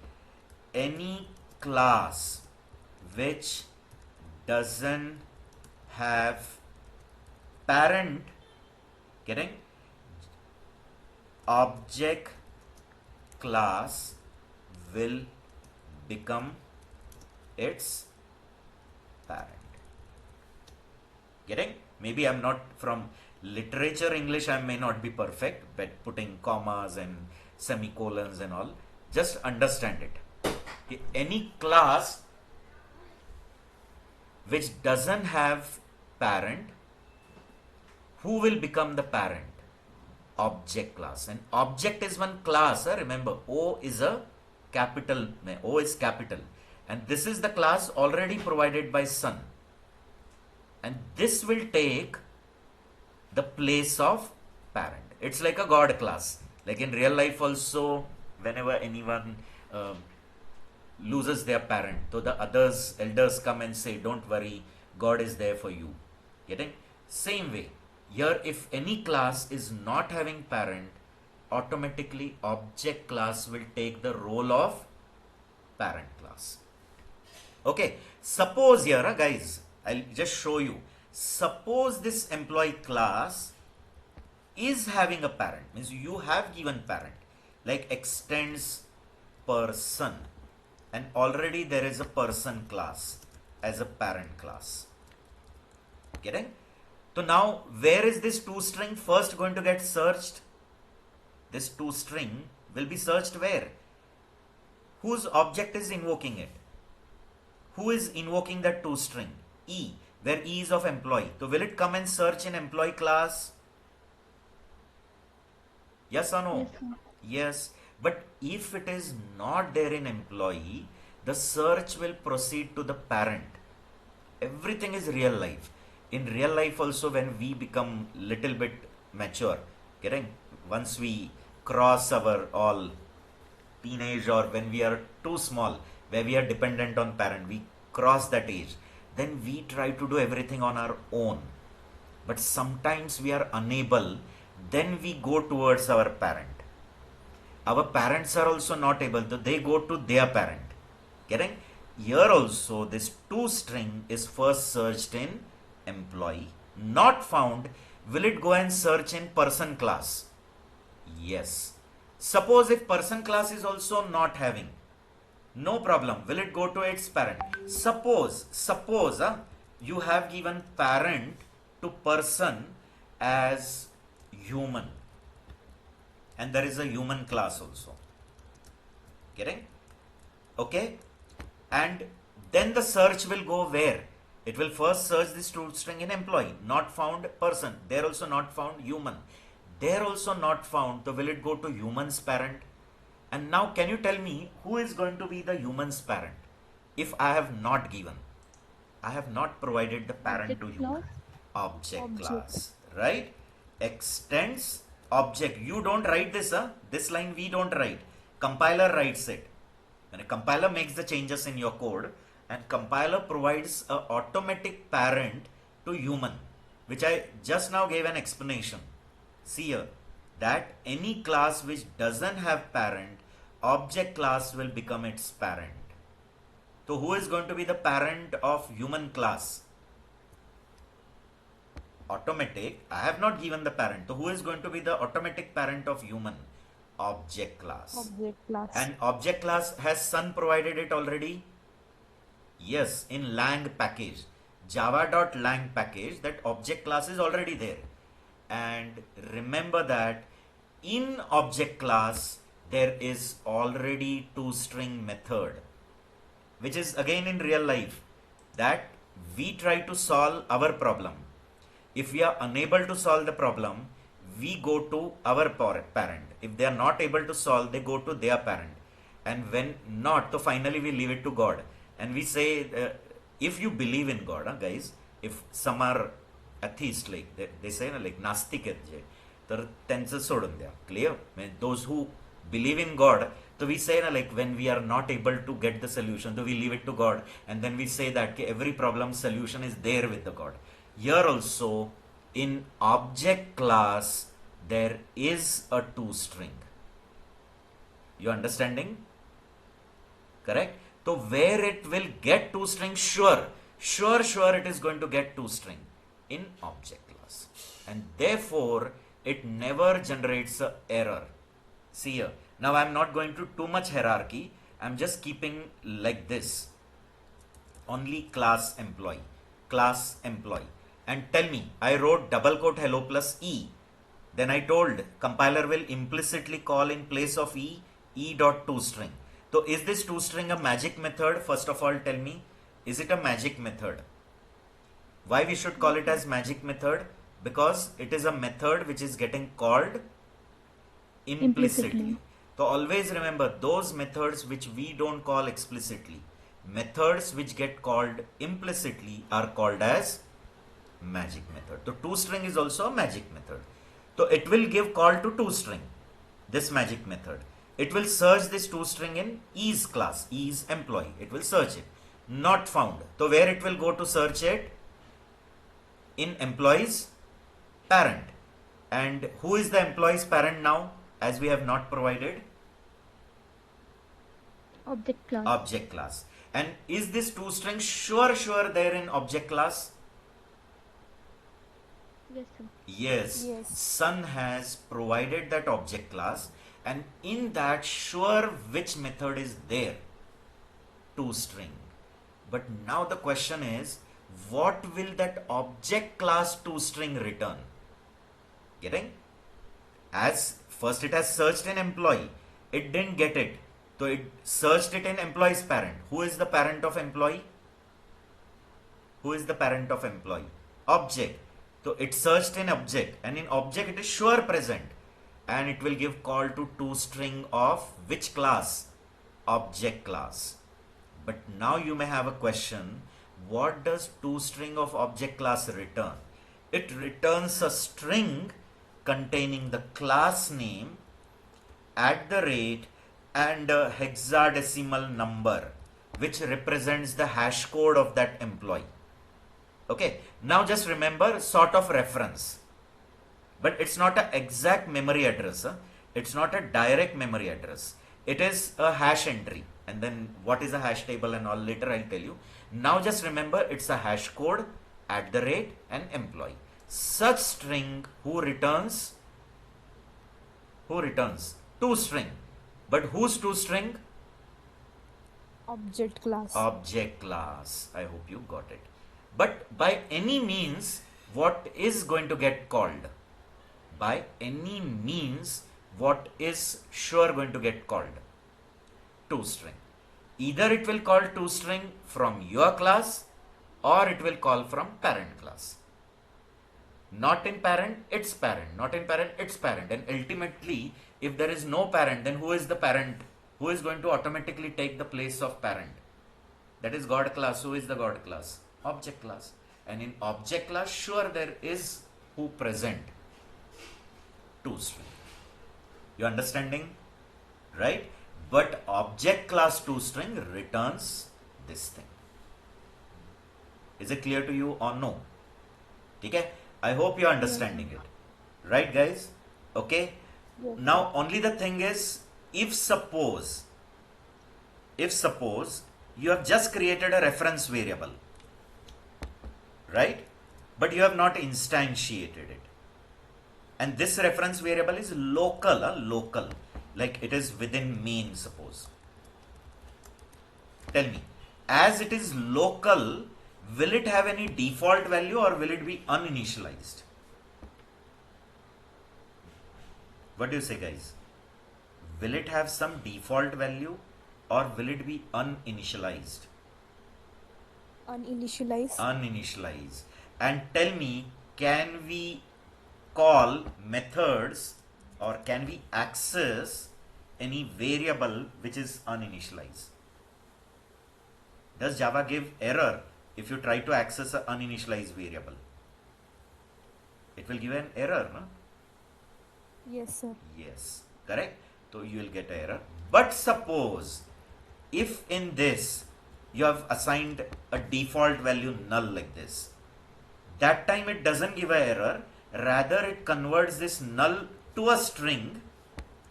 any class which doesn't have parent, getting? Object class will become its parent. Getting? Maybe I'm not from literature English, I may not be perfect, but putting commas and semicolons and all, just understand it. Okay, any class which doesn't have parent, who will become the parent? Object class. And object is one class. Remember, O is a capital. O is capital. And this is the class already provided by Sun. And this will take the place of parent. It's like a God class. Like in real life also, whenever anyone loses their parent, so the elders come and say, don't worry, God is there for you. Getting? Same way. Here, if any class is not having parent, automatically object class will take the role of parent class. Okay, suppose here, guys, I'll just show you. Suppose this employee class is having a parent, means you have given parent, like extends person, and already there is a person class as a parent class. Getting? So now, where is this toString first going to get searched? This toString will be searched where? Whose object is invoking it? Who is invoking that toString? E, where E is of employee. So will it come and search in employee class? Yes or no? Yes, sir. Yes. But if it is not there in employee, the search will proceed to the parent. Everything is real life. In real life also, when we become little bit mature, getting, once we cross our all teenage, or when we are too small, where we are dependent on parent, we cross that age, then we try to do everything on our own. But sometimes we are unable, then we go towards our parent. Our parents are also not able to, they go to their parent. Getting? Here also, this toString is first searched in employee. Not found, will it go and search in person class? Yes. Suppose if person class is also not having, no problem, will it go to its parent? Suppose you have given parent to person as human, and there is a human class also. Getting? Okay? And then the search will go where? It will first search this toString in employee. Not found person. There also not found human. There also not found. So will it go to human's parent? And now can you tell me who is going to be the human's parent? If I have not given, I have not provided the parent Object to human. class? Object class. Right? Extends object. You don't write this, this line we don't write. Compiler writes it. When a compiler makes the changes in your code, and compiler provides a automatic parent to human, which I just now gave an explanation. See here, that any class which doesn't have parent, object class will become its parent. So who is going to be the parent of human class? Automatic. I have not given the parent. So who is going to be the automatic parent of human? Object class. Object class. And object class, has Sun provided it already? Yes, in lang package, java.lang package, that object class is already there. And remember that in object class, there is already toString method, which is again in real life, that we try to solve our problem. If we are unable to solve the problem, we go to our parent. If they are not able to solve, they go to their parent. And when not, so finally we leave it to God. And we say, if you believe in God, guys, if some are atheist, like they say, like Nastik आहेत जे, तर त्यांचं सोडून द्या. Clear? Those who believe in God, so we say, like when we are not able to get the solution, so we leave it to God, and then we say that every problem solution is there with the God. Here also, in object class, there is a toString. You understanding? Correct? So where it will get toString, sure it is going to get toString in object class. And therefore, it never generates an error. See here. Now I am not going to too much hierarchy. I am just keeping like this. Only class employee. and tell me, I wrote double quote hello plus E. Then I told compiler will implicitly call in place of E dot toString. So is this toString a magic method? First of all, tell me, is it a magic method? Why we should call it as magic method? Because it is a method which is getting called implicitly. So always remember, those methods which we don't call explicitly, methods which get called implicitly are called as magic method. So toString is also a magic method. So it will give call to toString, this magic method. It will search this toString in E's class, E's employee. It will search it. Not found. So where it will go to search it? In employee's parent. And who is the employee's parent now, as we have not provided? Object class. Object class. And is this toString sure there in object class? Yes, sir. Yes. Yes. Sun has provided that object class, and in that sure which method is there? toString. But now the question is, what will that object class toString return? Getting? As first it has searched an employee, it didn't get it. So it searched it in employee's parent. Who is the parent of employee? Who is the parent of employee? Object. So it searched in object, and in object it is sure present, and it will give call to toString of which class? Object class. But now you may have a question, what does toString of object class return? It returns a string containing the class name, @ and a hexadecimal number which represents the hash code of that employee. Okay, now just remember, sort of reference, but it's not an exact memory address. It's not a direct memory address. It is a hash entry, and then what is a hash table and all later I'll tell you. Now just remember, it's a hash code, @ and employee. Such string who returns toString. But whose toString? Object class. Object class. I hope you got it. But by any means, what is going to get called? By any means, what is sure going to get called? toString. Either it will call toString from your class, or it will call from parent class. Not in parent, its parent. Not in parent, its parent. And ultimately, if there is no parent, then who is the parent? Who is going to automatically take the place of parent? That is God class. Who is the God class? Object class. And in object class, sure there is who present? toString. You understanding? Right? But object class toString returns this thing. Is it clear to you or no? Okay? I hope you are understanding it. Right, guys? Okay? Yes. Now, only the thing is, if suppose you have just created a reference variable, right? But you have not instantiated it. And this reference variable is local, like it is within main, suppose. Tell me, as it is local, will it have any default value or will it be uninitialized? What do you say, guys? Will it have some default value or will it be uninitialized? Uninitialized. Uninitialized. And tell me, can we call methods or can we access any variable which is uninitialized? Does Java give error if you try to access an uninitialized variable? It will give an error, no? Yes, sir. Yes, correct. So you will get an error. But suppose if in this you have assigned a default value null like this, that time it doesn't give an error, rather it converts this null to a string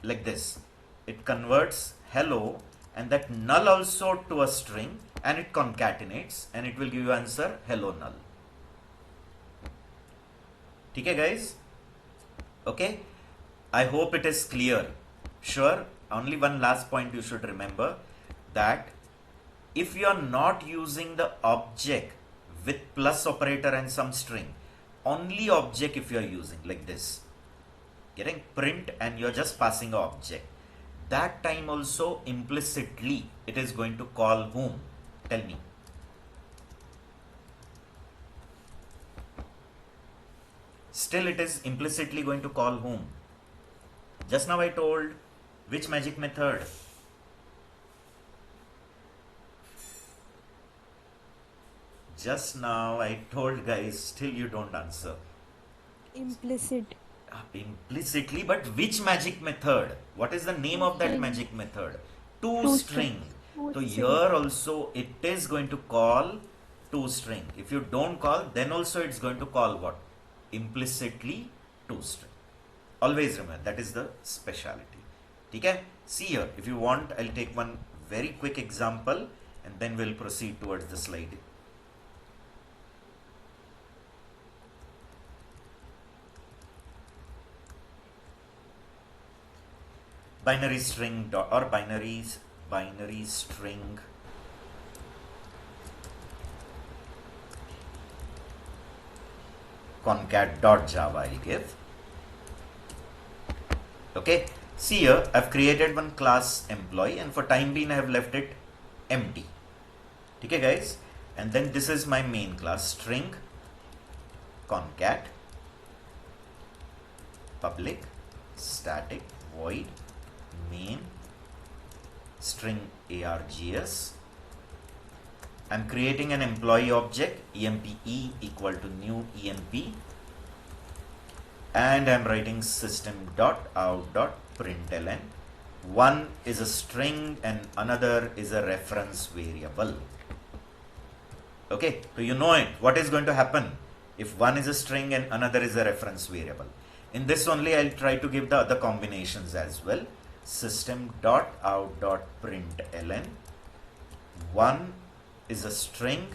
like this. It converts hello and that null also to a string and it concatenates and it will give you answer hello null. Okay, guys? Okay? I hope it is clear. Sure, only one last point you should remember, that if you are not using the object with plus operator and some string, only object if you are using like this. Getting print and you're just passing an object. That time also implicitly it is going to call whom? Tell me. Still it is implicitly going to call whom? Just now I told which magic method? Just now I told, guys, still you don't answer. Implicit. Implicitly, but which magic method? What is the name of that magic method? ToString. So here also it is going to call ToString. If you don't call, then also it's going to call what? Implicitly ToString. Always remember, that is the speciality. Okay? See here, if you want, I'll take one very quick example and then we'll proceed towards the slide. Binary string or binary string concat.java I'll give. Okay, see here I've created one class employee and for time being I have left it empty. Okay guys, and then this is my main class string concat public static void main string args. I'm creating an employee object empe equal to new emp and I'm writing system.out.println. One is a string and another is a reference variable. Okay, so you know it. What is going to happen if one is a string and another is a reference variable? In this only I'll try to give the other combinations as well. System.out.println. One is a string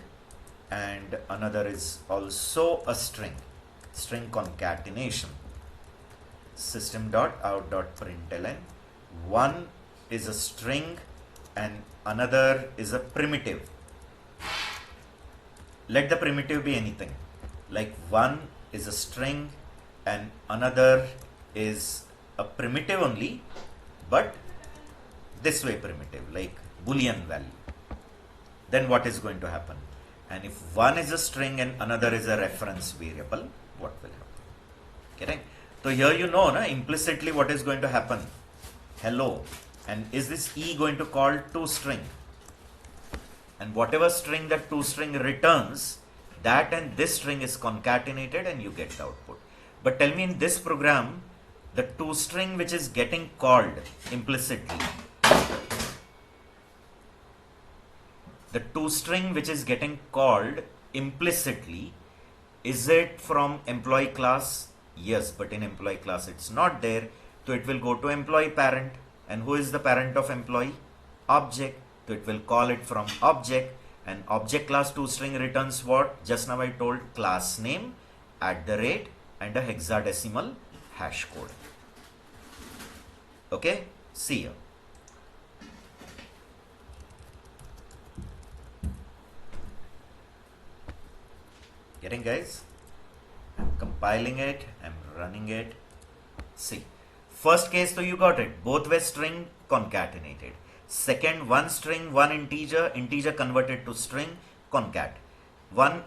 and another is also a string. String concatenation. System.out.println. One is a string and another is a primitive. Let the primitive be anything. Like one is a string and another is a primitive only, but this way primitive, like Boolean value. Then what is going to happen? And if one is a string and another is a reference variable, what will happen? Correct? So here you know, na, implicitly what is going to happen? Hello. And is this E going to call ToString? And whatever string that ToString returns, that and this string is concatenated and you get the output. But tell me, in this program, the ToString which is getting called implicitly, the ToString which is getting called implicitly, is it from employee class? Yes, but in employee class it's not there. So it will go to employee parent. And who is the parent of employee? Object. So it will call it from object. And object class ToString returns what? Just now I told class name, @ and a hexadecimal hash code. Okay, see here. Getting, guys? I'm compiling it, I'm running it. See, first case, so you got it. Both were string concatenated. Second, one string, one integer, integer converted to string, concat. One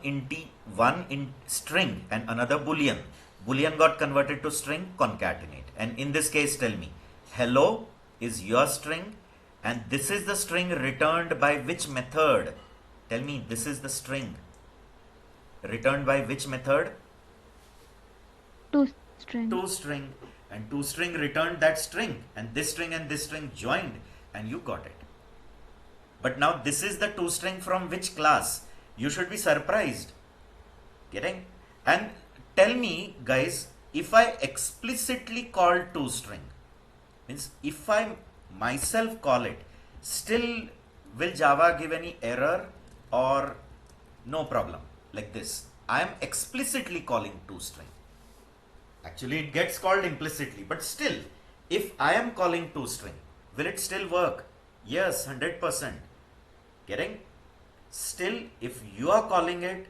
string and another boolean. Boolean got converted to string, concatenate. And in this case, tell me, hello is your string and this is the string returned by which method? Tell me, this is the string returned by which method? ToString. ToString. And ToString returned that string and this string joined and you got it. But now this is the ToString from which class? You should be surprised. Getting? And tell me, guys, if I explicitly call ToString, means if I myself call it, still will Java give any error or no problem? Like this, I am explicitly calling ToString. Actually, it gets called implicitly, but still, if I am calling ToString, will it still work? Yes, 100%. Getting? Still, if you are calling it,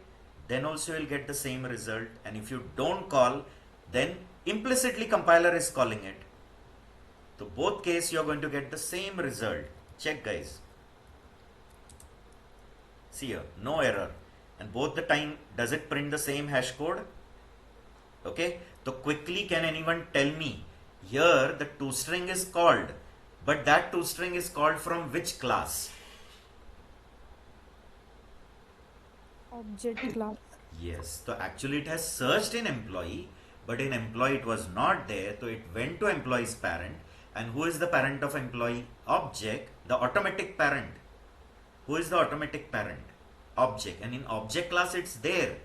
then also you'll get the same result. And if you don't call, then implicitly compiler is calling it. So both case you're going to get the same result. Check, guys. See here, no error. And both the time, does it print the same hash code? Okay, so quickly, can anyone tell me, here the toString is called, but that toString is called from which class? Object class. Yes, so actually it has searched in employee, but in employee it was not there, so it went to employee's parent. And who is the parent of employee? Object, the automatic parent. Who is the automatic parent? Object. And in object class it's there.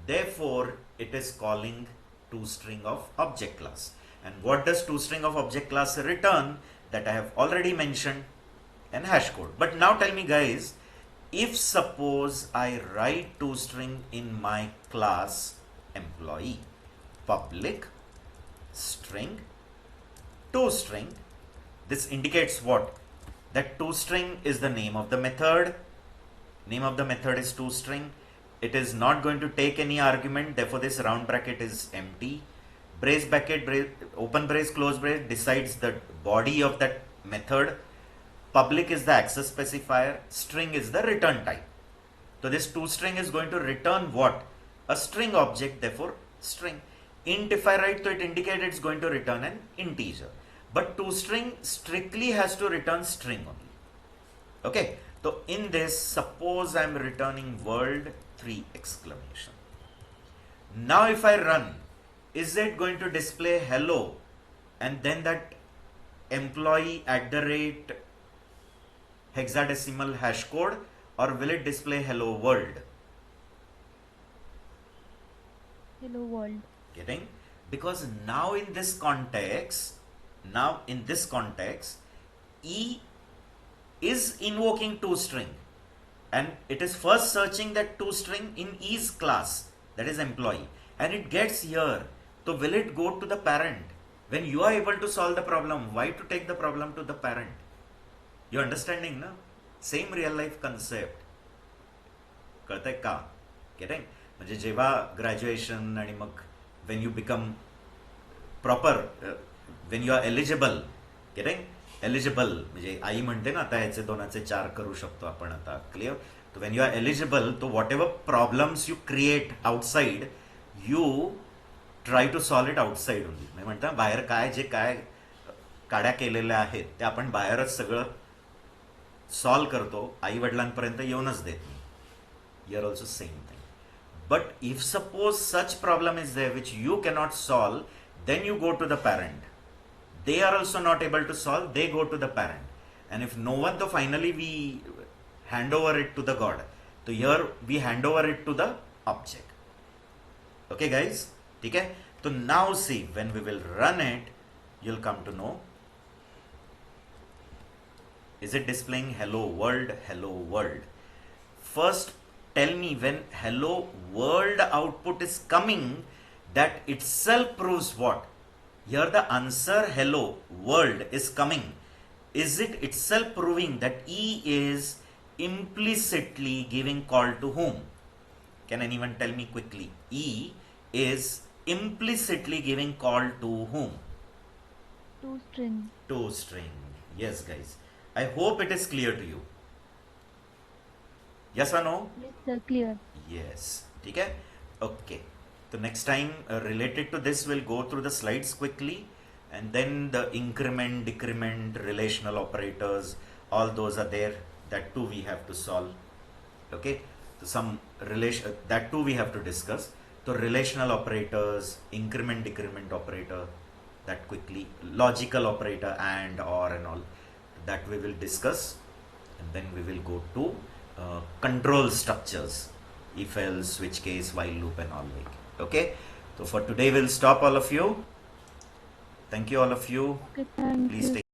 Therefore, it is calling toString of object class. And what does toString of object class return? That I have already mentioned, an hash code. But now tell me, guys, if suppose I write toString in my class employee, public string toString, this indicates what? That toString is the name of the method. Name of the method is toString. It is not going to take any argument, therefore this round bracket is empty. Brace bracket, open brace, close brace decides the body of that method. Public is the access specifier, string is the return type. So this toString is going to return what? A string object, therefore string. Int if I write, so it indicates it's going to return an integer. But toString strictly has to return string only. Okay, so in this, suppose I'm returning world 3 exclamation. Now if I run, is it going to display hello and then that employee @ hexadecimal hash code, or will it display hello world? Hello world. Getting? Because now in this context, E is invoking toString, and it is first searching that toString in E's class, that is employee, and it gets here. So will it go to the parent? When you are able to solve the problem, why to take the problem to the parent? You understanding, na? Same real life concept. कळतंय का? Getting? म्हणजे जेव्हा graduation आणि मग when you become proper, when you are eligible, getting? Eligible म्हणजे आई म्हणते ना आता ह्याचे दोनाचे 4 करू शकतो आपण आता, clear? So when you are eligible, so whatever problems you create outside, you try to solve it outside only. म्हणजे म्हणता बाहेर काय जे काय काड्या केलेल्या आहेत ते आपण बाहेरच सगळं सॉल्व करतो, आई वडिलांपर्यंत येऊनच देत नाही. Here also same thing. But if suppose such problem is there which you cannot solve, then you go to the parent. They are also not able to solve, they go to the parent. And if no one, so finally we hand over it to the God. So here we hand over it to the object. Okay guys? Okay? So now see, when we will run it, you'll come to know. Is it displaying hello world, hello world? First, tell me, when hello world output is coming, that itself proves what? Here the answer hello world is coming. Is it itself proving that E is implicitly giving call to whom? Can anyone tell me quickly? E is implicitly giving call to whom? toString. toString. Yes guys. I hope it is clear to you. Yes or no? Yes sir, clear. Yes. Okay? Okay. So next time related to this, we'll go through the slides quickly, and then the increment, decrement, relational operators, all those are there. That too we have to solve. Okay? So some relation, that too we have to discuss. So relational operators, increment, decrement operator, that quickly, logical operator, and, or, and all, that we will discuss. And then we will go to control structures, if else, switch case, while loop, and all like. Okay, so for today we'll stop all of you. Thank you all of you. Okay, thank Please you. take